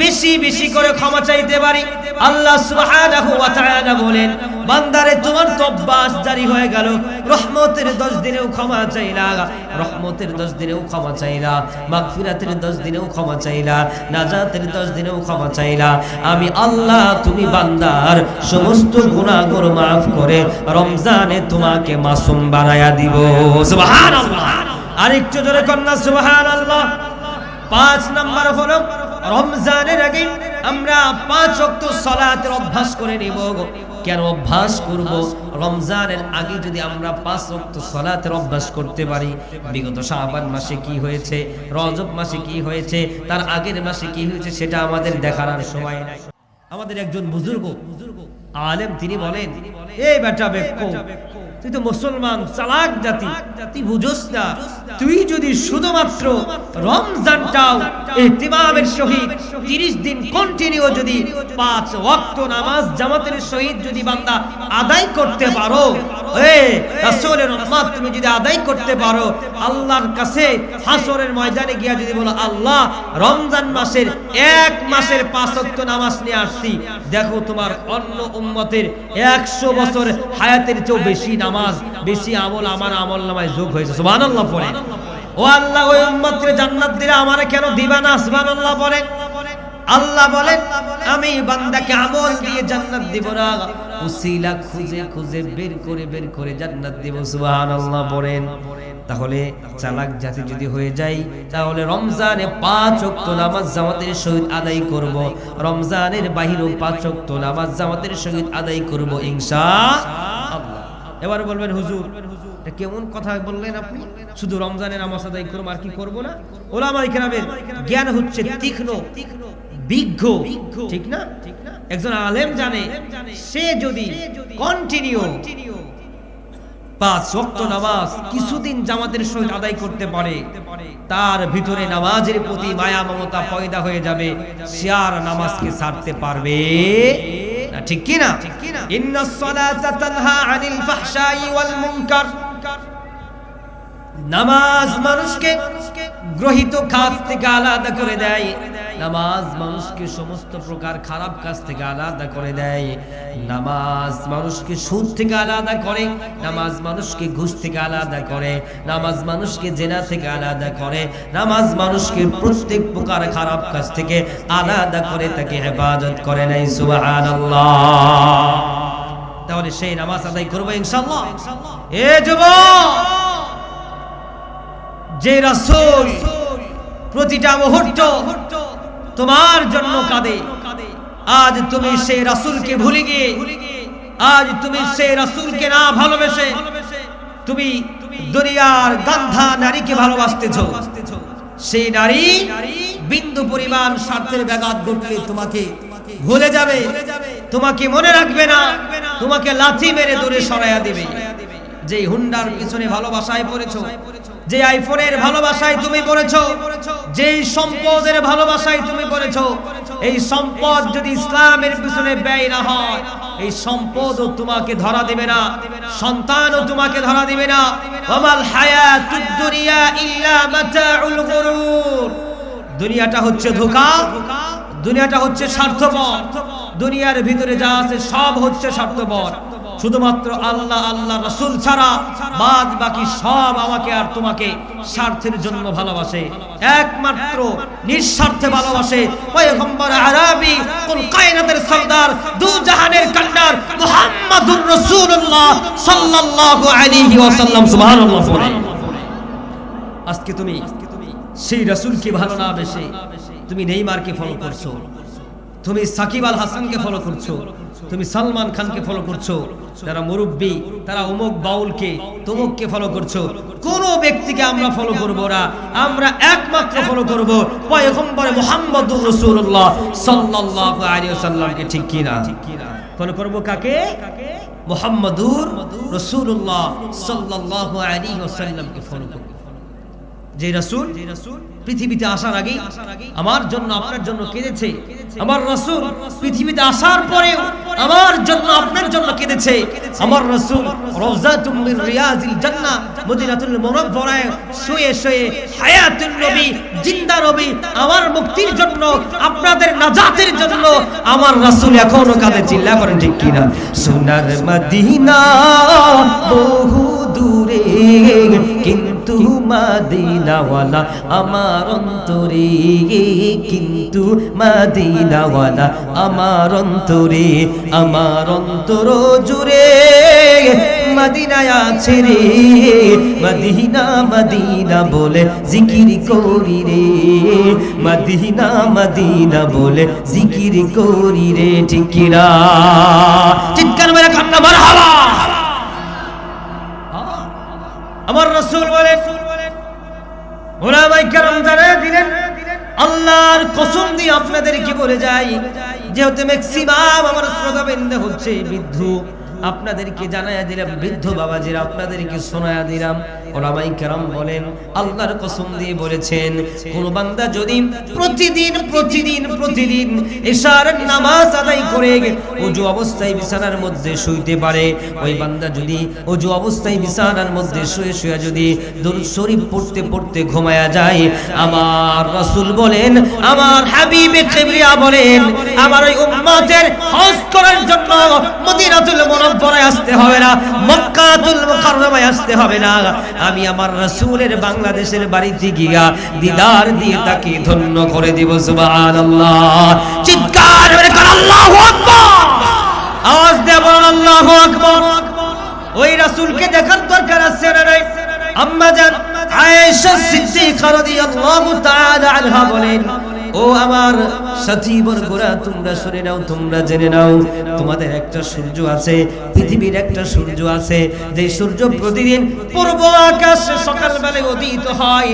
বেশি বেশি করে ক্ষমা চাইতে পারি, আল্লাহ সুবহানাহু ওয়া তাআলা বলেন বান্দারে তোমার তো অভ্যাস জারি হয়ে গেল, রহমতের 10 দিনেও ক্ষমা চাইলা, রহমতের 10 দিনেও ক্ষমা চাইলা, মাগফিরাতের 10 দিনেও ক্ষমা চাইলা, নাজাতের 10 দিনেও ক্ষমা চাইলা, আমি আল্লাহ তুমি বান্দার সমস্ত গুনাহগুলো maaf করে রমজানে তোমাকে মাসুম বানায়া দিব। সুবহানাল্লাহ। আরেকটু জোরে কন্না সুবহানাল্লাহ। 5 নাম্বার হলো রমজানের আগে আমরা 5 ওয়াক্ত সালাতের অভ্যাস করে নিব। কেন অভ্যাস করব? রমজানের আগে যদি আমরা 5 ওয়াক্ত সালাতের অভ্যাস করতে পারি, বিগত শাবান মাসে কি হয়েছে, রজব মাসে কি হয়েছে, তার আগের মাসে কি হয়েছে সেটা আমাদের দেখার আর সময় নাই। আমাদের একজন বুজুর্গ আলেম তিনি বলেন, এই বেটা বেক্কো, তুই তো মুসলমান, চালাক জাতি, তুই বুঝোস না, তুই যদি শুধুমাত্র রমজানটাও ইহতিমামের সহিত 30 দিন কন্টিনিউ যদি 5 ওয়াক্ত নামাজ জামাতের সহিত যদি বান্দা আদায় করতে পারো, রাসূলের উম্মত তুমি যদি আদায় করতে পারো, আল্লাহর কাছে হাসরের ময়দানে গিয়া যদি বলো আল্লাহ রমজান মাসের 1 মাসের 5 ওয়াক্ত নামাজ নিয়ে আসছি, দেখো তোমার অন্য উম্মতের 100 বছর হায়াতের চেয়েও বেশি নামাজ, বেশি আমল আমার আমলনামায় যোগ হয়েছে। সুবহানাল্লাহ পড়ে। ও আল্লাহ ওই উম্মতকে জান্নাত দিলে আমারে কেন দিবা না? সুবহানাল্লাহ পড়ে। আল্লাহ বলেন আমি বান্দাকে আমল দিয়ে জান্নাত দিব না, উসিলা খুঁজে খুঁজে বের করে জান্নাত দিব। সুবহানাল্লাহ পড়েন। তাহলে চালাক জাতি যদি হয়ে যায়, তাহলে রমজানে 5 ওয়াক্ত নামাজ জামাতের সহিত আদায় করব, রমজানের বাহিরেও 5 ওয়াক্ত নামাজ জামাতের সহিত আদায় করব ইনশাআল্লাহ। এবার বলবেন হুজুর এটা কেমন কথা বললেন আপনি, শুধু রমজানের নামাজ আদায় করব আর কি করব না? উলামায়ে কেরামের জ্ঞান হচ্ছে তীক্ষ্ণ, বিজ্ঞ, ঠিক না? একজন আলেম জানে, সে যদি কন্টিনিউ 5 ওয়াক্ত নামাজ কিছুদিন জামাতের সহিত আদায় করতে পারে, তার ভিতরে নামাজের প্রতি মায়া মমতা পয়দা হয়ে যাবে, সে আর নামাজকে ছাড়তে পারবে না। ঠিক কি না? ইন্নাস সালাতা তানহা আনিল ফাহশাই ওয়াল মুনকার। নামাজ মানুষকে গ্রহিত কাজ থেকে আলাদা করে দেয়, নামাজ মানুষকে সমস্ত প্রকার খারাপ কাজ থেকে আলাদা করে দেয়, নামাজ মানুষকে সুদ থেকে আলাদা করে, নামাজ মানুষকে ঘুষ থেকে আলাদা করে, নামাজ মানুষকে জেনা থেকে আলাদা করে, নামাজ মানুষকে প্রত্যেক প্রকার খারাপ কাজ থেকে আলাদা করে তাকে ইবাদত করে নেয়। সুবহানাল্লাহ। তাহলে সেই নামাজ আদায় করব ইনশাআল্লাহ। এ যুবক, যে রাসূল প্রতিটা মুহূর্ত তোমার জন্য কাঁদে, আজ তুমি সেই রাসূলকে ভুলে গিয়ে, আজ তুমি সেই রাসূলকে না ভালোবেসে তুমি দুনিয়ার গান্ধা নারীকে ভালোবাসতেছো। সেই নারী বিন্দু পরিমাণ স্বার্থের ব্যাঘাত ঘটলে তোমাকে ভুলে যাবে, তোমাকে মনে রাখবে না, তোমাকে লাথি মেরে দূরে সরাইয়া দিবে। যে হুন্ডার পিছনে ভালোবাসায় পড়েছো, যে আইফোনের ভালোবাসায় তুমি পড়েছো, যে সম্পদের ভালোবাসায় তুমি পড়েছো, এই সম্পদ যদি ইসলামের পিছনে ব্যয় না হয়, এই সম্পদও তোমাকে ধরা দিবে না, সন্তানও তোমাকে ধরা দিবে না। ওয়ামাল হায়াতুদ দুনিয়া ইল্লা মাতাউল গুরুর। দুনিয়াটা হচ্ছে ধোঁকা, দুনিয়াটা হচ্ছে স্বার্থপর, দুনিয়ার ভিতরে যা আছে সব হচ্ছে স্বার্থপর। শুধুমাত্র আল্লাহ আল্লাহ রাসূল ছাড়া বাদ বাকি সব আমাকে আর তোমাকে স্বার্থের জন্য ভালোবাসে, একমাত্র নিঃস্বার্থে ভালোবাসে পয়গম্বর আরবি কুল কায়নাতের সরদার দু জাহানের কান্ডার মুহাম্মাদুর রাসূলুল্লাহ সাল্লাল্লাহু আলাইহি ওয়াসাল্লাম। সুবহানাল্লাহ। আজকে তুমি সেই রাসূলকে ভালো না বেশে তুমি নেইমারকে ফলো করছো, তুমি সাকিব আল হাসানকে ফলো করছো, তুমি সালমান খানকে ফলো করছো, যারা মুরব্বী তারা অমুক বাউলকে তমুককে ফলো করছো। কোন ব্যক্তিকে আমরা ফলো করব না, আমরা একমাত্র ফলো করব পয়গম্বর মুহাম্মদুর রাসূলুল্লাহ সাল্লাল্লাহু আলাইহি ওয়াসাল্লামকে। ঠিক কি না? ফলো করব কাকে? মুহাম্মদুর রাসূলুল্লাহ সাল্লাল্লাহু আলাইহি ওয়াসাল্লামকে ফলো করব। যে রাসূল পৃথিবীতে আসার আগে আমার জন্য আপনার জন্য কেঁদেছে, আমার রাসূল পৃথিবীতে আসার পরেও আমার জন্য আপনার জন্য কেঁদেছে। আমার রাসূল রওজাতুম মিন রিয়াজিল জান্নাহ মদিনাতুল মুনাওয়ারায় শুয়ে শুয়ে হায়াতুন নবী, জিন্দা নবী, আমার মুক্তির জন্য, আপনাদের নাজাতের জন্য আমার রাসূল এখনো কাঁদে। চিল্লা করেন ঠিক কি না? সোনার মদিনা বহু দূরে, কিন্তু মদিনাওয়ালা আমার অন্তরে, কিন্তু মদিনাওয়ালা আমার অন্তরে, আমার অন্তর জুড়ে মদিনায় আছে রে, মদিনা মদিনা বলে জিকির করি রে, মদিনা মদিনা বলে জিকির করি রে। ঠিক কি না? চিৎকার মেরে কান্না মারহাবা। আমার রাসূল বলেন, উলামায়ে কেরাম জানিয়ে দিলেন, আল্লাহর কসম দিয়ে আপনাদেরকে বলে যাই, যেহেতু ম্যাক্সিমাম আমার শ্রোতাবৃন্দ হচ্ছে বৃদ্ধ, আপনাদেরকে জানায়া দিলাম, বৃদ্ধ বাবাজিরা আপনাদেরকে শোনায়া দিলাম। উলামায়ে কেরাম বলেন, আল্লাহর কসম দিয়ে বলেছেন, কোন বান্দা যদি প্রতিদিন প্রতিদিন প্রতিদিন ইশার নামাজ আদায় করে ওযু অবস্থায় বিছানার মধ্যে শুইতে পারে, ওই বান্দা যদি ওযু অবস্থায় বিছানার মধ্যে শুয়ে শুয়ে যদি দরুদ শরীফ পড়তে পড়তে ঘুমায়া যায়, আমার রাসূল বলেন, আমার হাবিবে কিবরিয়া বলেন, আমার ওই উম্মতের হজ করার জন্য মদিনাতুল মুনাওয়ারায় আসতে হবে না, মক্কাতুল মুকাররমায় আসতে হবে না, আমি আমার রাসূলের বাংলাদেশের বাড়িতে গিয়া দিদার দিয়ে তাকে ধন্য করে দিব। সুবহানাল্লাহ। চিৎকার করে আল্লাহু আকবার, আওয়াজ দিয়ে বলুন আল্লাহু আকবার। ওই রাসূলকে দেখার দরকার আছে না নাই? আম্মা জান আয়েশা সিদ্দিকা রাদিয়াল্লাহু তাআলা আনহা বলেন, ও আমার সাথী বর্গরা, তোমরা শুনে নাও, তোমরা জেনে নাও, তোমাদের একটা সূর্য আছে, পৃথিবীর একটা সূর্য আছে, যে সূর্য প্রতিদিন পূর্ব আকাশে সকালবেলায় উদিত হয়,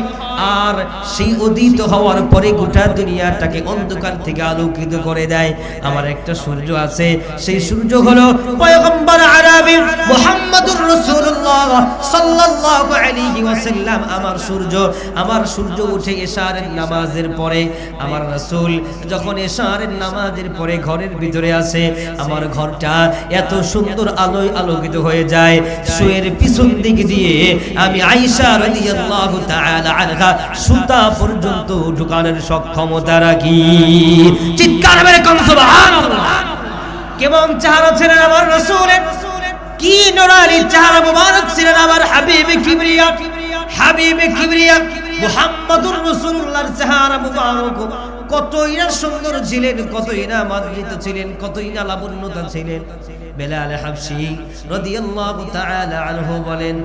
আর সেই উদিত হওয়ার পরে গোটা দুনিয়াটাকে অন্ধকার থেকে আলোকিত করে দেয়। আমার একটা সূর্য আছে, সেই সূর্য হলো পয়গম্বর আরবি মুহাম্মদুর রাসূলুল্লাহ সাল্লাল্লাহু আলাইহি ওয়াসাল্লাম। আমার সূর্য উঠে ইশারের নামাজের পরে, আমার রাসূল যখন ইশারের নামাজের পরে ঘরের ভিতরে আসে, আমার ঘরটা এত সুন্দর আলোয় আলোকিত হয়ে যায়, শুয়ের পিছন দিক দিয়ে আমি আয়েশা রাদিয়াল্লাহু তাআলা আনহা সুতা পর্যন্ত ঢুকানোর সক্ষমতা রাখি। চিৎকার মেরে কোন সুবহানাল্লাহ। কেমন চেহারা ছিলেন আমার রাসূলের, কি নূরানি চেহারা মুবারক ছিলেন আমার হাবিবে কিবরিয়া, হাবিবে কিবরিয়া মুহাম্মদুর রাসূলুল্লাহর চেহারা মুবারক কতই না সুন্দর ছিলেন, কতই না মাধুরীত ছিলেন, কতই না লাবণ্যতা ছিলেন। বেলাল হাবশী রাদিয়াল্লাহু তাআলা আনহু বলেন,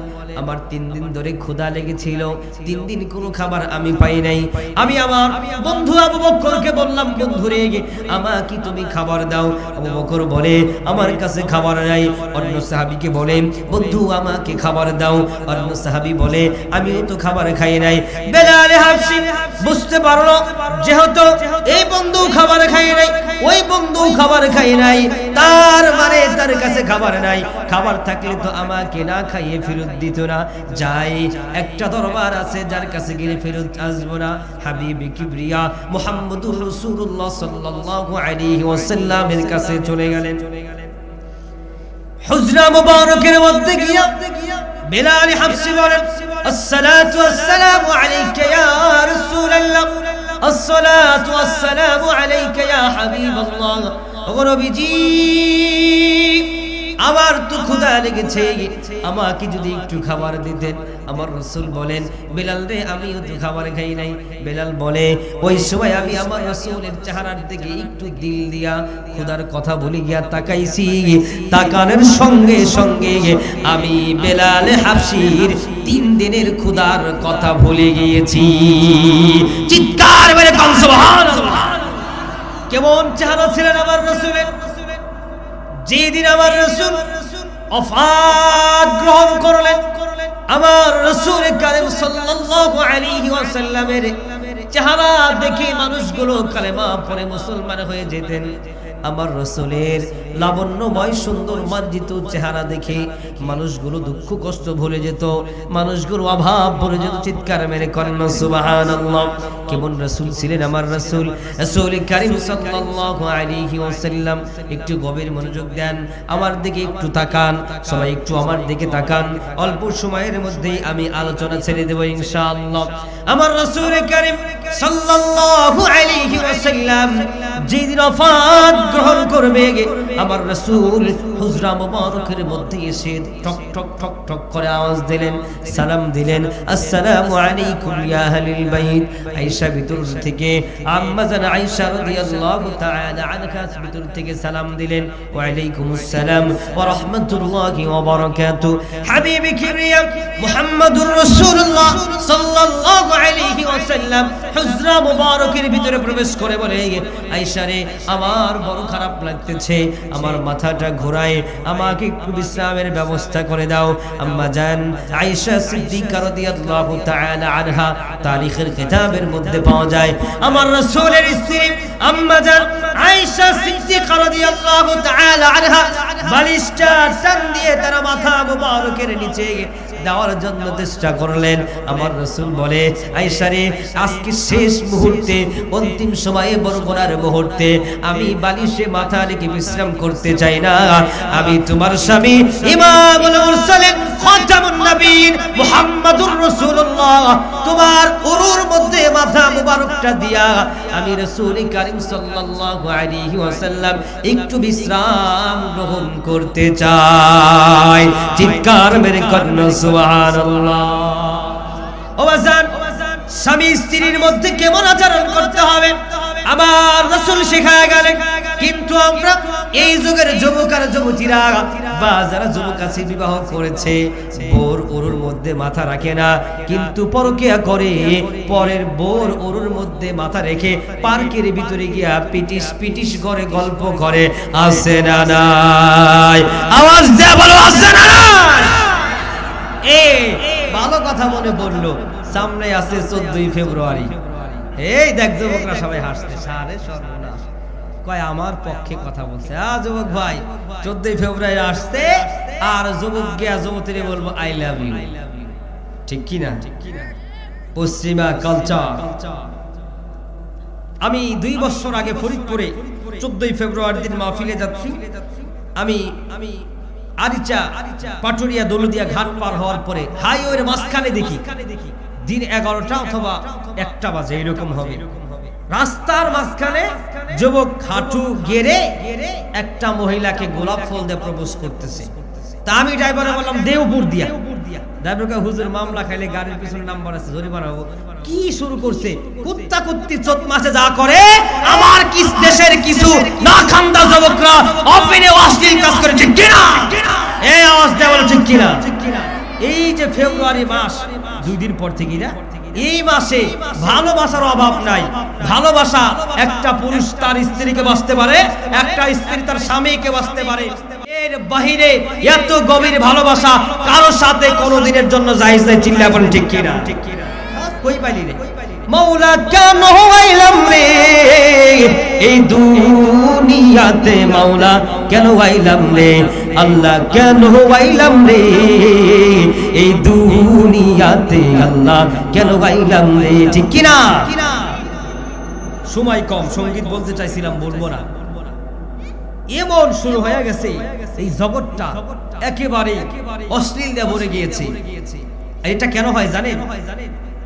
আমার 3 দিন ধরে ক্ষুধা লেগেছিল, 3 দিন কোনো খাবার আমি পাই নাই। আমি আমার বন্ধু আবু বকরকে বললাম, বন্ধু রে আমাকে তুমি খাবার দাও। আবু বকর বলে, আমার কাছে খাবার নাই। অন্য সাহাবীকে বলে, বন্ধু আমাকে খাবার দাও। অন্য সাহাবী বলে, আমিও তো খাবার খাই নাই। বেলাল হাবশী বুঝতে পারলো, যেহেতু এই বন্ধু খাবার খায় নাই, ওই বন্ধু খাবার খায় নাই, তার মানে তার কাছে খাবার নাই, খাবার থাকলে তো আমাকে না খাইয়ে ফেরত দিত না। যাই একটা দরবার আছে যার কাছে গিয়ে ফেরত আসবো না। হাবিবে কিবরিয়া মুহাম্মদুর রাসূলুল্লাহ সাল্লাল্লাহু আলাইহি ওয়াসাল্লামের কাছে চলে গেলেন। হুজরা মুবারকের মধ্যে গিয়া বেলাল হাবশি বলেন, আসসালাতু ওয়াসসালামু আলাইকা ইয়া রাসূলুল্লাহ, আসসালাতু ওয়াসসালামু আলাইকা ইয়া হাবিবাল্লাহ। ও নবীজি, আমার তো ক্ষুধা লেগেছে, আমাকে যদি একটু খাবার দিতেন। আমার রাসূল বলেন, বেলাল রে, আমিও তো খাবার খাই নাই। বেলাল বলে, ওই সময় আমি আমার রাসূলের চেহারার দিকে একটু দিল দিয়া ক্ষুধার কথা বলে গিয়া তাকাইছি। তাকানোর সঙ্গে সঙ্গে আমি বেলাল হাবশির 3 দিনের ক্ষুধার কথা ভুলে গিয়েছি। চিৎকার মেরে কোন সুবহানাল্লাহ। কেমন চেহারা ছিলেন আমার রাসূলের! যেদিন আমার রাসূল ওয়াফাত গ্রহণ করলেন, আমার রাসূল কারীম সাল্লাল্লাহু আলাইহি ওয়াসাল্লামের চেহারা দেখে মানুষগুলো কালেমা পড়ে মুসলমান হয়ে যেতেন। আমার রাসূলের লাবণ্যময় সুন্দর মার্জিত চেহারা দেখে মানুষগুলো দুঃখ কষ্ট ভুলে যেত, মানুষগুলো অভাব ভুলে যেত। চিৎকার মেরে কন্না সুবহানাল্লাহ। কেমন রাসূল ছিলেন আমার রাসূল! রাসূল কারীম সাল্লাল্লাহু আলাইহি ওয়াসাল্লাম, একটু গভীর মনোযোগ দেন, আমার দিকে একটু তাকান, সবাই একটু আমার দিকে তাকান। অল্প সময়ের মধ্যেই আমি আলোচনা ছেড়ে দেব ইনশাআল্লাহ। আমার রাসূল কারীম সাল্লাল্লাহু আলাইহি ওয়াসাল্লাম যেদিন ওয়াফাত গ্রহণ করবে, আমার রাসূল হুজরা মুবারকের মধ্যে এসে ঠক ঠক ঠক ঠক করে আওয়াজ দিলেন, সালাম দিলেন, আসসালামু আলাইকুম ইয়া আহলিল বাইত। আয়েশা ভিতর থেকে, আম্মা জান আয়েশা রাদিয়াল্লাহু তাআলা আনহা ভিতর থেকে সালাম দিলেন, ওয়া আলাইকুমুস সালাম ওয়া রাহমাতুল্লাহি ওয়া বারাকাতুহু। হাবিবে কিবরিয়া মুহাম্মদুর রাসূলুল্লাহ সাল্লাল্লাহু আলাইহি ওয়াসাল্লাম হুজরা মুবারকের ভিতরে প্রবেশ করে বলে, আয়েশা রে, আমার বড় খারাপ লাগতেছে, আমার মাথাটা ঘোরায়, আমাকে একটু বিশ্রামের ব্যবস্থা করে দাও। আম্মা জান আয়েশা সিদ্দিকা রাদিয়াল্লাহু তাআলা আনহা তারিখের কিতাবের মধ্যে পাওয়া যায়, আমার রাসূলের স্ত্রী আম্মা জান আয়েশা সিদ্দিকা রাদিয়াল্লাহু তাআলা আনহা বালিশটা টান দিয়ে তার মাথা মুবারকের নিচে দেওয়ার জন্য চেষ্টা করলেন। আমার রাসূল বলে, আয়েশা রে, আজকে শেষ মুহূর্তে, অন্তিম সময়ে, বরকরার মুহূর্তে আমি বালিশে মাথা রেখে বিশ্রাম করতে চাই না। আমি তোমার স্বামী ইমামুল মুরসালিন খাতামুন নবীন মুহাম্মদুর রাসূলুল্লাহ, তোমার উরুর মধ্যে মাথা মুবারকটা দিয়া আমি রাসূল কারীম সাল্লাল্লাহু আলাইহি ওয়াসাল্লাম একটু বিশ্রাম গ্রহণ করতে চাই। চিৎকার মেরে কন্না সুবহানাল্লাহ। ও বাজান, স্বামী স্ত্রীর মধ্যে কেমন আচরণ করতে হবে আমার রাসূল শেখায় গেলেন। কিন্তু আমরা এই যুগের যুবক আর যুবতীরা বা যারা যুবক আছে, বিবাহ করেছে, বোর ওরুর মধ্যে মাথা রাখে না, কিন্তু পরকিয়া করে, পরের বোর ওরুর মধ্যে মাথা রেখে পার্কের ভিতরে গিয়া পিটিস পিটিস করে গল্প করে। আছে না নাই? আওয়াজ দেয়া বলো, আছে না নাই? ভালো কথা মনে পড়লো, সামনে আছে 14ই ফেব্রুয়ারি। এই দেখ যুবকরা সবাই হাসছে, সারে সর্বনাশ, কয় আমার পক্ষে কথা বলছে। যুবক ভাই, 14ই ফেব্রুয়ারি আসছে, আর যুবক গিয়া যুবতীরে বলবো আই লাভ ইউ, ঠিক কি না? পশ্চিমা কালচার। আমি 2 বছর আগে ফরিদপুরে 14ই ফেব্রুয়ারি দিন মাহফিলে যাচ্ছি। আমি আরিচা পাটুরিয়া দৌলদিয়া ঘাট পার হওয়ার পরে হাইওয়ের মাঝখানে দেখি দিন 11টা অথবা 1টা বাজে, এরকম হবে। রাস্তার মাঝখানে যুবক হাঁটু গেড়ে একটা মহিলাকে গোলাপ ফুল দিয়ে প্রপোজ করতেছে। তা আমি ড্রাইভারে বললাম, দেওপুর দিয়া। ড্রাইভারকে, হুজুর মামলা খাইলে গাড়ির পিছনে নাম্বার আছে, জরিমানা হবো। কি শুরু করছে? কুত্তা কুত্তি চোত মাসে যা করে আমার কিস দেশের কিছু না খান্দা যুবকরা অপিনে অশ্লীল কাজ করে, ঠিক কিনা? এই আওয়াজ দেয়া বলে, ঠিক কিনা? এই যে ফেব্রুয়ারি মাস, 2 দিন পর থেকে না, এই মাসে ভালোবাসার অভাব নাই। ভালোবাসা, একটা পুরুষ তার স্ত্রীকে বাঁচতে পারে, একটা স্ত্রী তার স্বামীকে বাঁচতে পারে। এর বাহিরে এত গভীর ভালোবাসা কারো সাথে কোনোদিনের জন্য জায়েজ নাই। চিল্লা বলেন, ঠিক কিনা? কই পাইলি রে? মাওলা কেন আইলাম রে এই দুনিয়াতে, মাওলা কেন আইলাম রে, আল্লাহ কেন আইলাম রে এই দুনিয়াতে, আল্লাহ কেন আইলাম রে। ঠিক কিনা? সময় কম, সঙ্গীত বলতে চাইছিলাম বলবো না। এমন শুরু হয়ে গেছে এই জগৎটা একেবারে অশ্লীল দিয়ে ভরে গিয়েছে। এটা কেন হয় জানেন?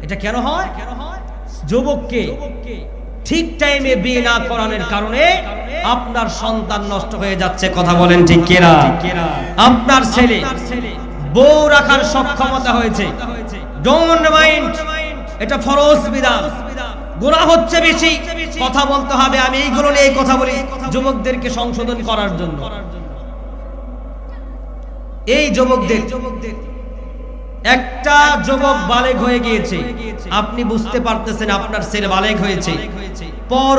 এটা কেন হয়? যুবককে ঠিক টাইমে বিয়ে না করানোর কারণে আপনার সন্তান নষ্ট হয়ে যাচ্ছে। কথা বলেন ঠিক কিনা? আপনার ছেলে বউ রাখার সক্ষমতা হয়েছে, ডোন্ট মাইন্ড, এটা ফরজ বিধান, গুনাহ হচ্ছে বেশি, কথা বলতে হবে। আমি এইগুলো নিয়ে কথা বলি যুবকদেরকে সংশোধন করার জন্য। এই যুবকদের একটা যুবক বালেগ হয়ে গিয়েছে, আপনি বুঝতে পারতেছেন আপনার ছেলে বালেগ হয়েছে, পর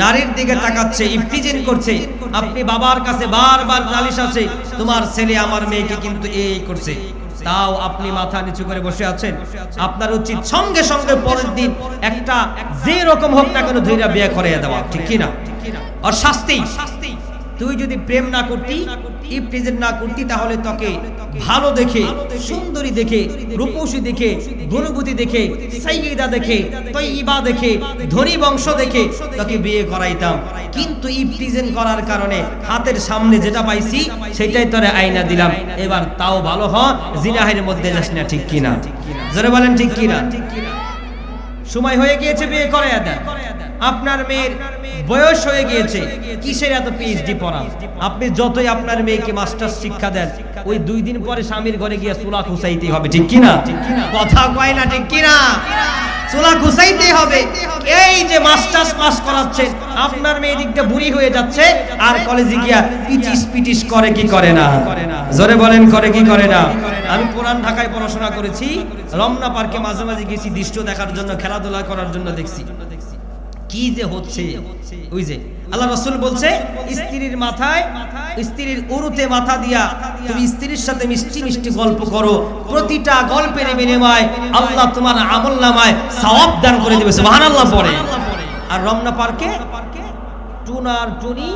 নারীর দিকে তাকাচ্ছে, ইফতিজিন করছে, আপনি বাবার কাছে বারবার নালিশ আছে তোমার ছেলে আমার মেয়েকে কিন্তু এই করছে, তাও আপনি মাথা নিচু করে বসে আছেন। আপনার উচিত সঙ্গে সঙ্গে পরের দিন একটা যে রকম হোক না কেন ধৈর্য বিয়ে করে দেওয়া। ঠিক কিনা? আর শাস্তি, তুই যদি প্রেম না করতি, ইফতিজিন না করতি, তাহলে তোকে ভালো দেখে, সুন্দরী দেখে, রূপসী দেখে, গুণবতী দেখে, সাইয়্যিদা দেখে, তয়্যিবা দেখে, ধনী বংশ দেখে তোকে বিয়ে করাইতাম। কিন্তু ইফতিজিন করার কারণে হাতের সামনে যেটা পাইছি সেটাই তোরে আইনা দিলাম, এবার তাও ভালো হ, জিনাহের মধ্যে যাস না। ঠিক কিনা? জোরে বলেন ঠিক কিনা? সময় হয়ে গিয়েছে, বিয়ে করাইয়া দেন। আপনার মেয়ের বয়স হয়ে গিয়েছে, কিসের এত পিএইচডি পড়া? আপনি যতই আপনার মেয়েকে মাস্টার্স শিক্ষা দেন, ওই 2 দিন পরে স্বামীর ঘরে গিয়ে চুলা খুসাইতে হবে। ঠিক কিনা? কথা কয় না? ঠিক কিনা? চুলা খুসাইতে হবে। এই যে মাস্টার্স পাস করাচ্ছেন, আপনার মেয়ে দিকটা বুড়ি হয়ে যাচ্ছে, আর কলেজে গিয়া পিটিস পিটিস করে কি করে না? জোরে বলেন করে কি করে না? আমি পুরান ঢাকায় পড়াশোনা করেছি, রমনা পার্কে মাঝে মাঝে গেছি দৃশ্য দেখার জন্য, খেলাধুলা করার জন্য। দেখছি কি যে হচ্ছে। ওই যে আল্লাহ রাসূল বলছে, স্ত্রীর মাথায়, স্ত্রীর উরুতে মাথা দিয়া তুমি স্ত্রীর সাথে মিষ্টি মিষ্টি গল্প করো, প্রতিটা গল্পের বিনিময়ে আল্লাহ তোমার আমলনামায় সওয়াব দান করে দিবে। সুবহানাল্লাহ পড়ে। আর রমনা পার্কে টুনার টুনি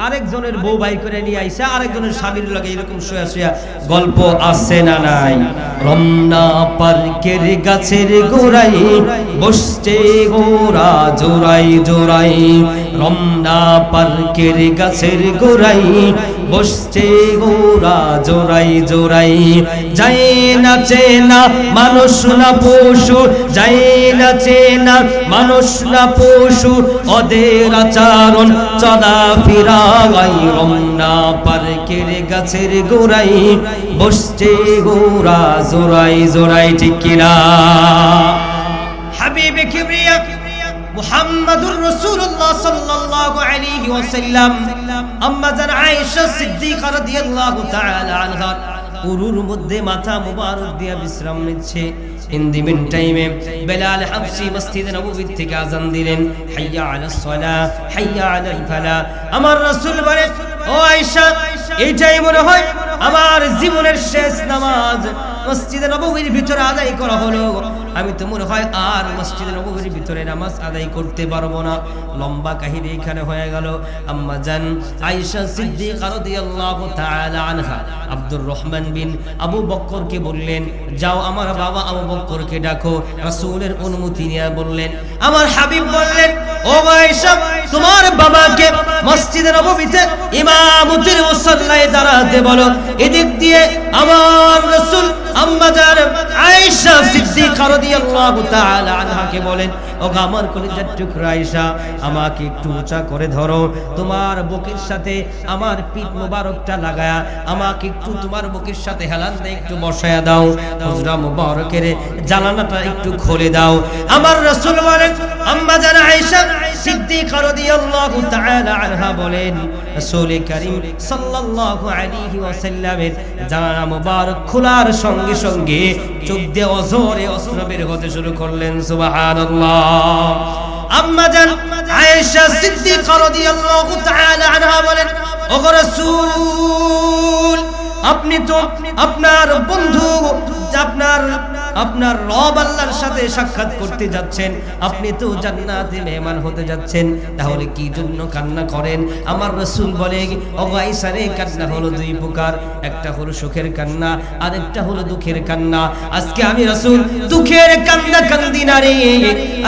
আরেকজনের বউ বাই করে নিয়ে আইসা আরেকজনের স্বামীর লগে এরকম শুয়া শুয়া গল্প আছে না নাই? রমনা পার্কের গাছের গোড়ায় বসছে গোরা জোড়াই জোড়াই, রমনা পার্কের গাছের গোড়ায় বসছে গোরা জোড়াই জোড়াই, যায় না চেনা মানুষ না পশু, যায় না চেনা মানুষ না পশু, ওদের আচরণ চলা ফিরা গাই, রমনা পার্কের গাছের গোড়াই বসছে গোরা জোড়াই জোড়াই। ঠিক কিনা? হাবিবে কিবরিয়া মুহাম্মাদুর রাসূলুল্লাহ সাল্লাল্লাহু আলাইহি ওয়াসাল্লাম আম্মা জান আয়েশা সিদ্দিকা রাদিয়াল্লাহু তাআলা আনহা উরুর মধ্যে মাথা মুবারক দিয়া বিশ্রাম নিচ্ছে। ইন দি মিন টাইমে বেলাল হাবশি মসজিদে নববীর থেকে আযান দিলেন, হাইয়া আলাস সালাহ হাইয়া আলাল ফালাহ। আমার রাসূল বলেন, ও আয়েশা, এইটাই মনে হয় আমার জীবনের শেষ নামাজ মসজিদে নববীর ভিতরে আদায় করা হলো। আমি তো মনে হয় আর মসজিদে নববীর ভিতরে নামাজ আদায় করতে পারবো না। লম্বা কাহিনী এখানে হয়ে গেল। আম্মা জান আয়েশা সিদ্দিকা রাদিয়াল্লাহু তাআলা আনহা আব্দুর রহমান বিন আবু বকরকে বললেন, যাও আমার বাবা আবু বকরকে ডাকো। রাসূলের অনুমতি নিয়ে বললেন। আমার হাবিব বললেন, ও আয়েশা, তোমার বাবাকে মসজিদে নববীতে ইমামতির মুসাল্লায় দাঁড়াতে বলো। এদিক দিয়ে আমার রাসূল আম্মা জান আয়েশা সিদ্দিকা রাদিয়াল্লাহু তাআলা আনহাকে বলেন, ও আমার কলিজার টুকরা আয়েশা, আমাকে একটু উঁচা করে ধরো, তোমার বুকের সাথে আমার পিঠ মোবারকটা লাগায়া আমাকে একটু তোমার বুকের সাথে হেলান দিয়ে একটু বসায়া দাও, হুজরা মোবারকের জানালাটা একটু খুলে দাও। আমার রাসূল বলেন, আম্মা জান আয়েশা সিদ্দিকা রাদিয়াল্লাহু তাআলা আনহা বলেন, রাসূল করিম সাল্লাল্লাহু আলাইহি ওয়াসাল্লামের জানালা মোবারক খোলার সঙ্গে সঙ্গে চোখ দিয়ে অজরে অস্ত্র বের হতে শুরু করলেন। সুবহানাল্লাহ। আম্মা জান আয়েশা সিদ্দিকা রাদিয়াল্লাহু তাআলা আনহা বলেন, ওগো রাসূল, আপনি তো আপনার বন্ধু, আপনার আপনার রব আল্লাহর সাথে সাক্ষাৎ করতে যাচ্ছেন, আপনি তো জান্নাতে মেহমান হতে যাচ্ছেন, তাহলে কি জন্য কান্না করেন? আমার রাসূল বলে, ও আয়েশা রে, কান্না হলো দুই প্রকার, একটা হলো সুখের কান্না, আরেকটা হলো দুঃখের কান্না। আজকে আমি রাসূল দুঃখের কান্না কান্দি না রে,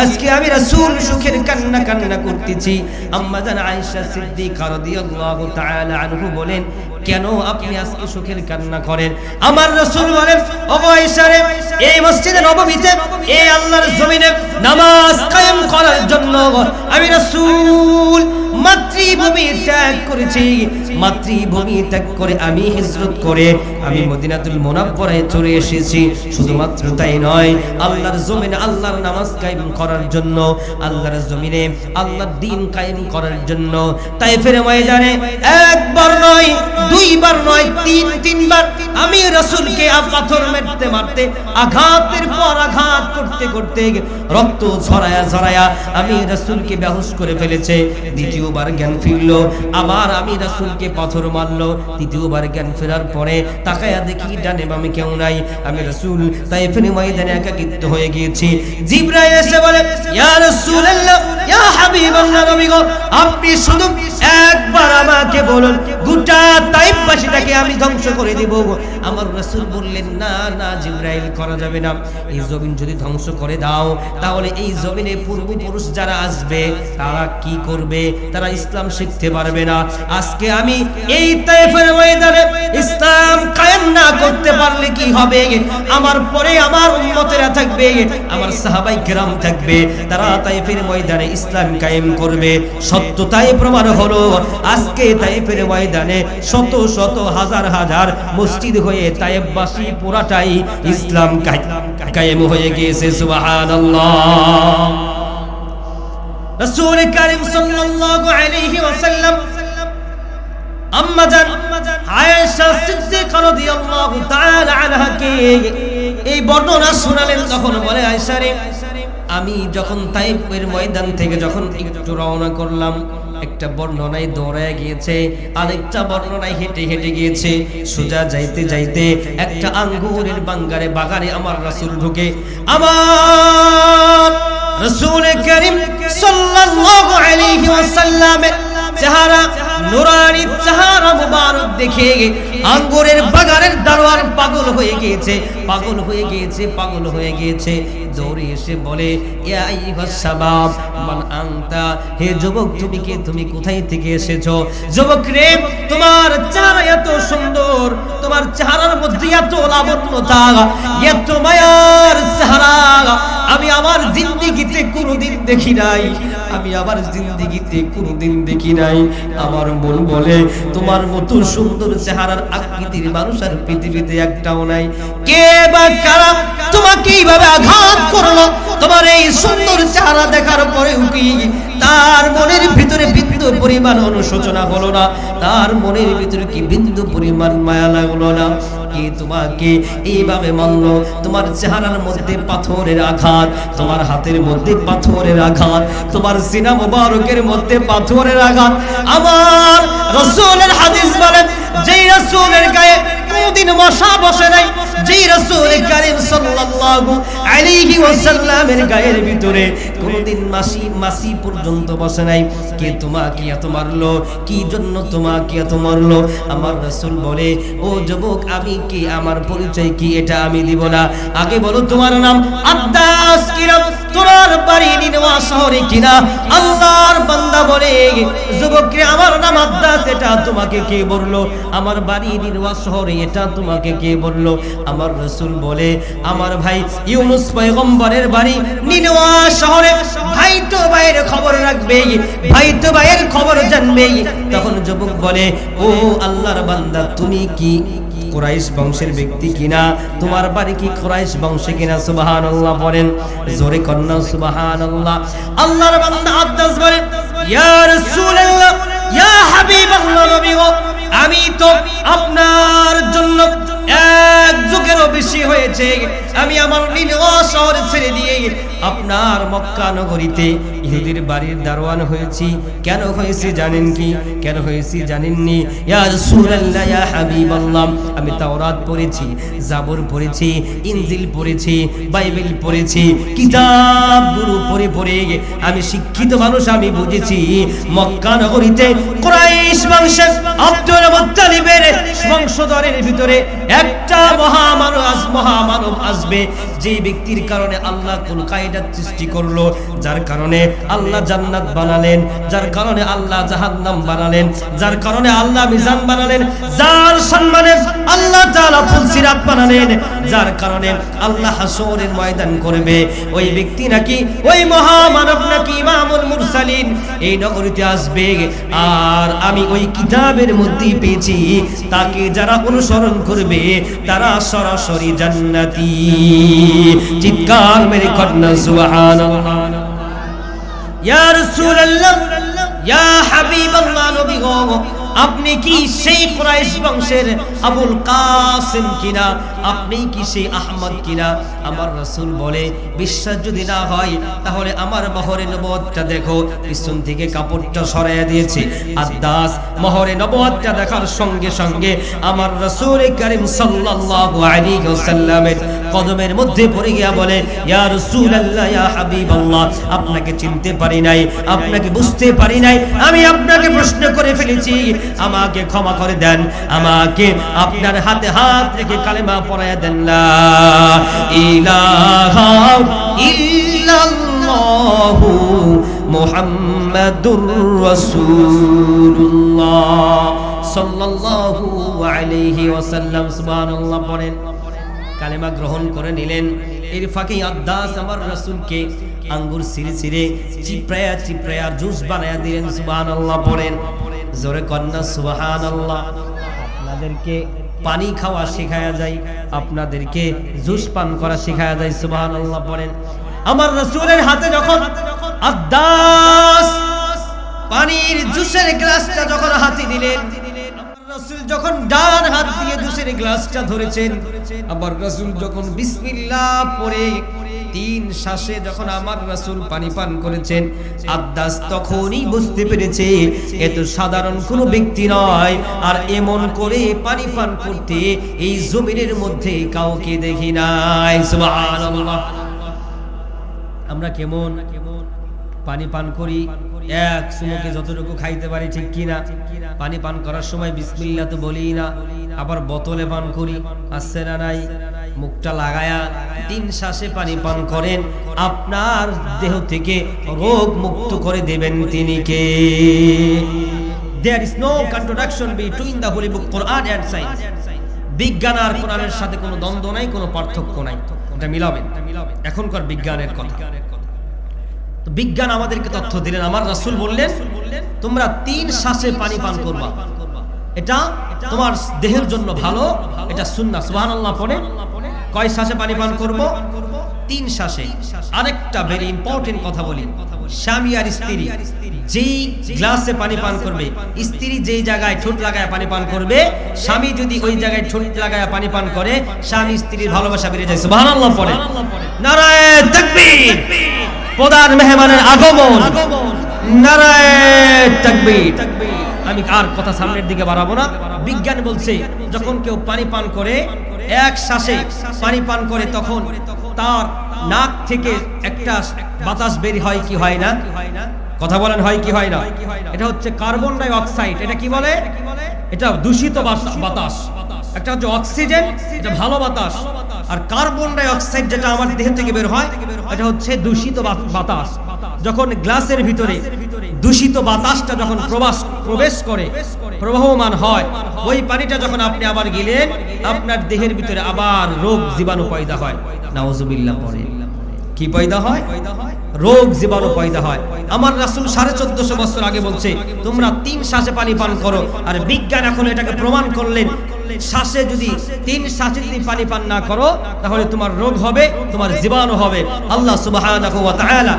আজকে আমি রাসূল সুখের কান্না কান্না করতেছি। আম্মা জান আয়েশা সিদ্দিকা রাদিয়াল্লাহু তাআলা আনহু বলেন, কেন আপনি আজকে সুখের কান্না করেন? আমার রাসূল বলেন, ও আয়েশা রে, এই মসজিদে নববীতে এই আল্লাহর জমিনে নামাজ কায়েম করার জন্য আমি রাসূল মাতৃভূমি ত্যাগ করেছি। মাতৃভূমি ত্যাগ করে আমি হিজরত করে আমি মদিনাতুল মুনাওয়ারায় চলে এসেছি। শুধুমাত্র তাই নয়, আল্লাহর জমিনে আল্লাহর নামাজ কায়েম করার জন্য, আল্লাহর জমিনে আল্লাহর দ্বীন কায়েম করার জন্য তায়েফের ময়দানে একবার নয়, দুইবার নয়, তিনবার আমি রাসূলকে পাথর মারতে মারতে, আঘাতের পর আঘাত করতে করতে, রক্ত ঝরায়া ঝরায়া আমি রাসূলকে বেহুশ করে ফেলেছে। দ্বিতীয়বার জ্ঞান ফিরল, আবার আমি রাসূলকে পাথর মারলো। তৃতীয়বার জ্ঞান ফেরার পরে তাকায়া দেখি ডানে বামে কেউ নাই। আমি রাসূল তায়েফের ময়দানে একাকিত্ব হয়ে গিয়েছি। জিবরাইল এসে বলে, ইয়া রাসূলুল্লাহ, ইয়া হাবিবাল্লাহ, নবী গো, আপনি শুধু একবার আমাকে বলুন, গোটা তায়েফবাসীটাকে আমি ধ্বংস করে দেব। আমার রাসূল বললেন, না না জিবরাইল, করা যাবে না। এই জমিন যদি ধ্বংস করে দাও, তাহলে এই জমিনে পূর্বপুরুষ যারা আসবে তারা কি করবে? তারা ইসলাম শিখতে পারবে না। আজকে আমি এই তায়েফের ময়দানে ইসলাম কায়েম না করতে পারলে কি হবে? আমার পরে আমার উম্মতেরা থাকবে, আমার সাহাবাই কেরাম থাকবে, তারা তায়েফের ময়দানে ইসলাম কায়েম করবে। সত্যতাই প্রমাণ হলো, আজকে তায়েফের ময়দানে শত শত হাজার হাজার মসজিদ হয়ে তায়েফবাসী পুরাটাই ইসলাম কায়েম হয়ে গিয়েছে। সুবহানাল্লাহ। রাসূল কারীম সাল্লাল্লাহু আলাইহি ওয়াসাল্লাম আম্মা জান আয়েশা সিদ্দিকা রাদিয়াল্লাহু তাআলা আনহাকে এই বর্ণনা শোনালেন। তখন বলে, আয়েশা রে, আমি যখন তায়েফের ময়দান থেকে যখন একটু রওনা করলাম, একটা বর্ণনায় দৌড়ায় গিয়েছে, আরেকটা বর্ণনায় হেঁটে হেঁটে গিয়েছে। সোজা যাইতে যাইতে একটা আঙ্গুরের বাগানে আমার রাসূল ঢুকে। আমার রাসূল কারীম সাল্লাল্লাহু আলাইহি ওয়াসাল্লামের চেহারা, নূরানি চেহারা মুবারক দেখে আঙ্গুরের বাগানের দারোয়ান পাগল হয়ে গিয়েছে, পাগল হয়ে গিয়েছে, পাগল হয়ে গিয়েছে। দৌড়ে এসে বলে, ইয়া আইয়ুহাস শাবাব মান আনতা, হে যুবক, তুমি কে? তুমি কোথায় থেকে এসেছো? যুবক রে, তোমার চেহারা এত সুন্দর, তোমার চেহারার মধ্যে এত লাবণ্যতা, এত মায়ার চেহারা আমি আমার জিন্দেগিতে কোনোদিন দেখি নাই, আমি আমার জিন্দেগিতে কোনোদিন দেখি নাই। আমার মন বলে, তোমার মতো সুন্দর চেহারার আকৃতির মানুষ আর পৃথিবীতে একটাও নাই। কে বা কারা তোমাকে এইভাবে আঘাত করলো? তোমার এই সুন্দর চেহারা দেখার পরেও কি তার মনের ভিতরে বিন্দু পরিমাণ অনুশোচনা হলো না? তার মনের ভিতরে কি বিন্দু পরিমাণ মায়া লাগলো না? কে তোমাকে এইভাবে মানলো? তোমার চেহারার মধ্যে পাথরের আঘাত, তোমার হাতের মধ্যে পাথরের আঘাত, তোমার সিনা মুবারকের মধ্যে পাথরের আঘাত। আমার রাসূলের হাদিস বলেন, যেই রাসূলের গায়ে কোনদিন মশা বসে নাই, যেই রাসূল কারীম সাল্লাল্লাহু আলাইহি ওয়াসাল্লামের গায়ের ভিতরে কোনদিন মাছি পর্যন্ত বসে নাই, কে তোমাকে এত মারলো? কি জন্য তোমাকে এত মারলো? আমার রাসূল বলে, ও যুবক, আমি কি, আমার পরিচয় কি, এটা আমি দিব না। আগে বলো তোমার নাম আদ্দাস কিনা, তোমার বাড়ি নিনওয়া শহরে কিনা? আল্লাহর বান্দা বলে, যুবক রে, আমার নাম আদ্দাস, এটা তোমাকে কে বললো? আমার বাড়ি নিনওয়া শহরে, এটা তোমাকে কে বললো? আমার রাসূল বলে, আমার ভাই ইউনূস পয়গম্বরের বাড়ি নিনওয়া শহরে। ভাই তো ভাইয়ের খবর রাখবে, ভাই তো ভাইয়ের খবর জানবে। তখন যুবক বলে, ও আল্লাহর বান্দা, তুমি কি কুরাইশ বংশের ব্যক্তি কিনা? তোমার বাড়ি কি কুরাইশ বংশে কিনা? সুবহানাল্লাহ বলেন, জোরে কন্না সুবহানাল্লাহ। আল্লাহর বান্দা আদ্দাস বলে, ইয়া রাসূলুল্লাহ, ইয়া হাবিবাল্লাহ, নবী গো, আমি তো আপনার জন্য এক যুগের যুগেরও বেশি হয়েছে আমি আমার নিজ শহর ছেড়ে দিয়ে আপনার মক্কা নগরীতে ইহুদির বাড়ির দারোয়ান হয়েছি। কেন হয়েছে জানেন কি? কেন হয়েছে জানেননি? ইয়া রাসূলুল্লাহ, ইয়া হাবিবাল্লাহ, আমি তাওরাত পড়েছি, জাবুর পড়েছি, ইনজিল পড়েছি, বাইবেল পড়েছি, কিতাবগুলো পড়ে পড়ে আমি শিক্ষিত মানুষ, আমি বুঝেছি মক্কা নগরীতে কুরাইশ বংশের আব্দুল মুত্তালিবের বংশধরের ভিতরে একটা মহামানব আসবে, যে ব্যক্তির কারণে আল্লাহ কুল কায়দাত সৃষ্টি করলো, যার কারণে আল্লাহ জান্নাত বানালেন, যার কারণে আল্লাহ জাহান্নাম বানালেন, যার কারণে আল্লাহ মিজান বানালেন, যার সম্মানে আল্লাহ তাআলা ফুলসিরাত বানালেন, যার কারণে আল্লাহ হাসরের ময়দান করবে। ওই ব্যক্তি নাকি, ওই মহামানব নাকি ইমামুল মুরসালিন এই নগরীতে আসবে। আর আমি ওই কিতাবের মধ্যে পেয়েছি তাকে যারা অনুসরণ করবে তারা সরাসরি জান্নাতি। চিৎকার মেরে কন্যা সুবহানাল্লাহ। ইয়া রাসূলুল্লাহ, ইয়া হাবিবাল্লাহ, নবী গো, আপনি কি সেই কুরাইশ বংশের আবুল কাসিম কিনা? আপনি কি সেই আহমদ কিনা? আমার রাসূল বলে, বিশ্বাস যদি না হয় তাহলে আমার মোহরে নবুয়তটা দেখো। পিছন থেকে কাপড়টা সরাইয়া দিয়েছে। আদাস মোহরে নবুয়তটা দেখার সঙ্গে সঙ্গে আমার রাসূল কারীম সাল্লাল্লাহু আলাইহি ওয়াসাল্লামের কদমের মধ্যে পড়ে গিয়া বলে, ইয়া রাসূলুল্লাহ, ইয়া হাবিবাল্লাহ, আপনাকে চিনতে পারি নাই, আপনাকে বুঝতে পারি নাই, আমি আপনাকে প্রশ্ন করে ফেলেছি, আমাকে ক্ষমা করে দেন, আমাকে আপনার হাতে হাত রেখে কালেমা পড়ায়া দেন, লা ইলাহা ইল্লাল্লাহু মুহাম্মাদুর রাসূলুল্লাহ সাল্লাল্লাহু আলাইহি ওয়াসাল্লাম। সুবহানাল্লাহ পড়েন। কালেমা গ্রহণ করে নিলেন। এর ফাঁকে আদাস আমার রাসূলকে আঙ্গুর ছিঁড়ে ছিঁড়ে চিপড়ায়া চিপড়ায়া জুস বানায়া দিলেন। সুবহানাল্লাহ পড়েন। জোরে কন্যা সুবহানাল্লাহ। আপনাদেরকে পানি খাওয়া শেখায়া যায়, আপনাদেরকে জুস পান করা শেখায়া যায়। সুবহানাল্লাহ পড়েন। আমার রাসূলের হাতে যখন আদাস পানির জুসের গ্লাসটা যখন হাতে দিলেন, রাসূল যখন ডান হাত দিয়ে জুসের গ্লাসটা ধরেছেন, আবার রাসূল যখন বিসমিল্লাহ পড়ে 3 শ্বাসে যখন আমার রাসূল পানি পান করেছেন, আদাস তখনই বুঝতে পেরেছে এ তো সাধারণ কোনো ব্যক্তি নয়, আর এমন করে পানি পান করতে এই জমিনের মধ্যে কাউকে দেখি নাই। সুবহানাল্লাহ। আমরা কেমন পানি পান করি? এক চুমুকে যতটুকু খাইতে পারি, ঠিক কিনা? পানি পান করার সময় বিসমিল্লাহ তো বলি না, আবার বোতলে পান করি, আছে না নাই? মুখটা লাগায়া 3 শ্বাসে পানি পান করেন, আপনার দেহ থেকে রোগ মুক্ত করে দেবেন তিনি কে? There is no contradiction between the Holy Book, Quran and science. বিজ্ঞান আর কোরআনের সাথে কোনো দ্বন্দ্ব নাই, কোনো পার্থক্য নাই। এটা মিলাবেন, এখনকার বিজ্ঞানের কথা। তো বিজ্ঞান আমাদেরকে তথ্য দিলেন, আমার রাসূল বললেন তোমরা 3 শ্বাসে পানি পান করবা, এটা তোমার দেহের জন্য ভালো, এটা সুন্নাহ। সুবহানাল্লাহ পড়ে। কয় শ্বাসে পানি পান করব? 3 শ্বাসে। আরেকটা ভেরি ইম্পর্টেন্ট কথা বলি, স্বামী আর স্ত্রী যেই গ্লাসে পানি পান করবে, স্ত্রী যেই জায়গায় ঠোঁট লাগায় পানি পান করবে, স্বামী যদি ওই জায়গায় ঠোঁট লাগায় পানি পান করে, স্বামী স্ত্রীর ভালোবাসা বেড়ে যায়। সুবহানাল্লাহ পড়ে। নারায়ে তাকবীর। প্রধান মেহমানের আগমন। নারায়ে তাকবীর। আমি আর কথা সামনের দিকে বাড়াবো না। বিজ্ঞান বলছে যখন কেউ পানি পান করে, 1 শ্বাসে পানি পান করে, তখন তার নাক থেকে একটা বাতাস বের হয়, কি হয় না? কথা বলেন, হয় কি হয় না? এটা হচ্ছে কার্বন ডাই অক্সাইড। এটা কি বলে? এটা দূষিত বাতাস। একটা হচ্ছে অক্সিজেন, এটা ভালো বাতাস, আর কার্বন ডাই অক্সাইড যেটা আমার দেহ থেকে বের হয়, এটা হচ্ছে দূষিত বাতাস। যখন গ্লাসের ভিতরে দূষিত বাতাসটা যখন প্রবেশ করে, প্রবাহমান হয়, ওই পানিটা যখন আপনি আবার গিলেন, আপনার দেহের ভিতরে আবার রোগ জীবাণু পয়দা হয়। নাউজুবিল্লাহ পড়ে। কি পয়দা হয়? রোগ জীবাণু পয়দা হয়। আমার রাসূল 1450 বছর আগে বলছে তোমরা 3 শ্বাসে পানি পান করো, আর বিজ্ঞান এখন এটাকে প্রমাণ করলেন শ্বাসে যদি 3 শ্বাসে যদি পানি পান না করো তাহলে তোমার রোগ হবে, তোমার জীবাণু হবে। আল্লাহ সুবহানাহু ওয়া তাআলা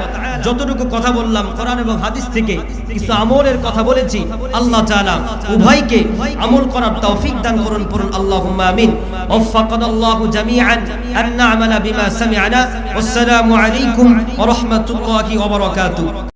যতটুকু কথা বললাম কোরআন এবং হাদিস থেকে কিছু আমলের কথা বলেছি, আল্লাহ তাআলা উভয়কে আমল করার তৌফিক দান করুন, পড়ুন আল্লাহুম্মা আমিন। ওয়াফাকানাল্লাহু জামিআন আন না'মালা বিমা সামি'না। ওয়াসসালামু আলাইকুম ওয়া রাহমাতুল্লাহি ওয়া বারাকাতুহু।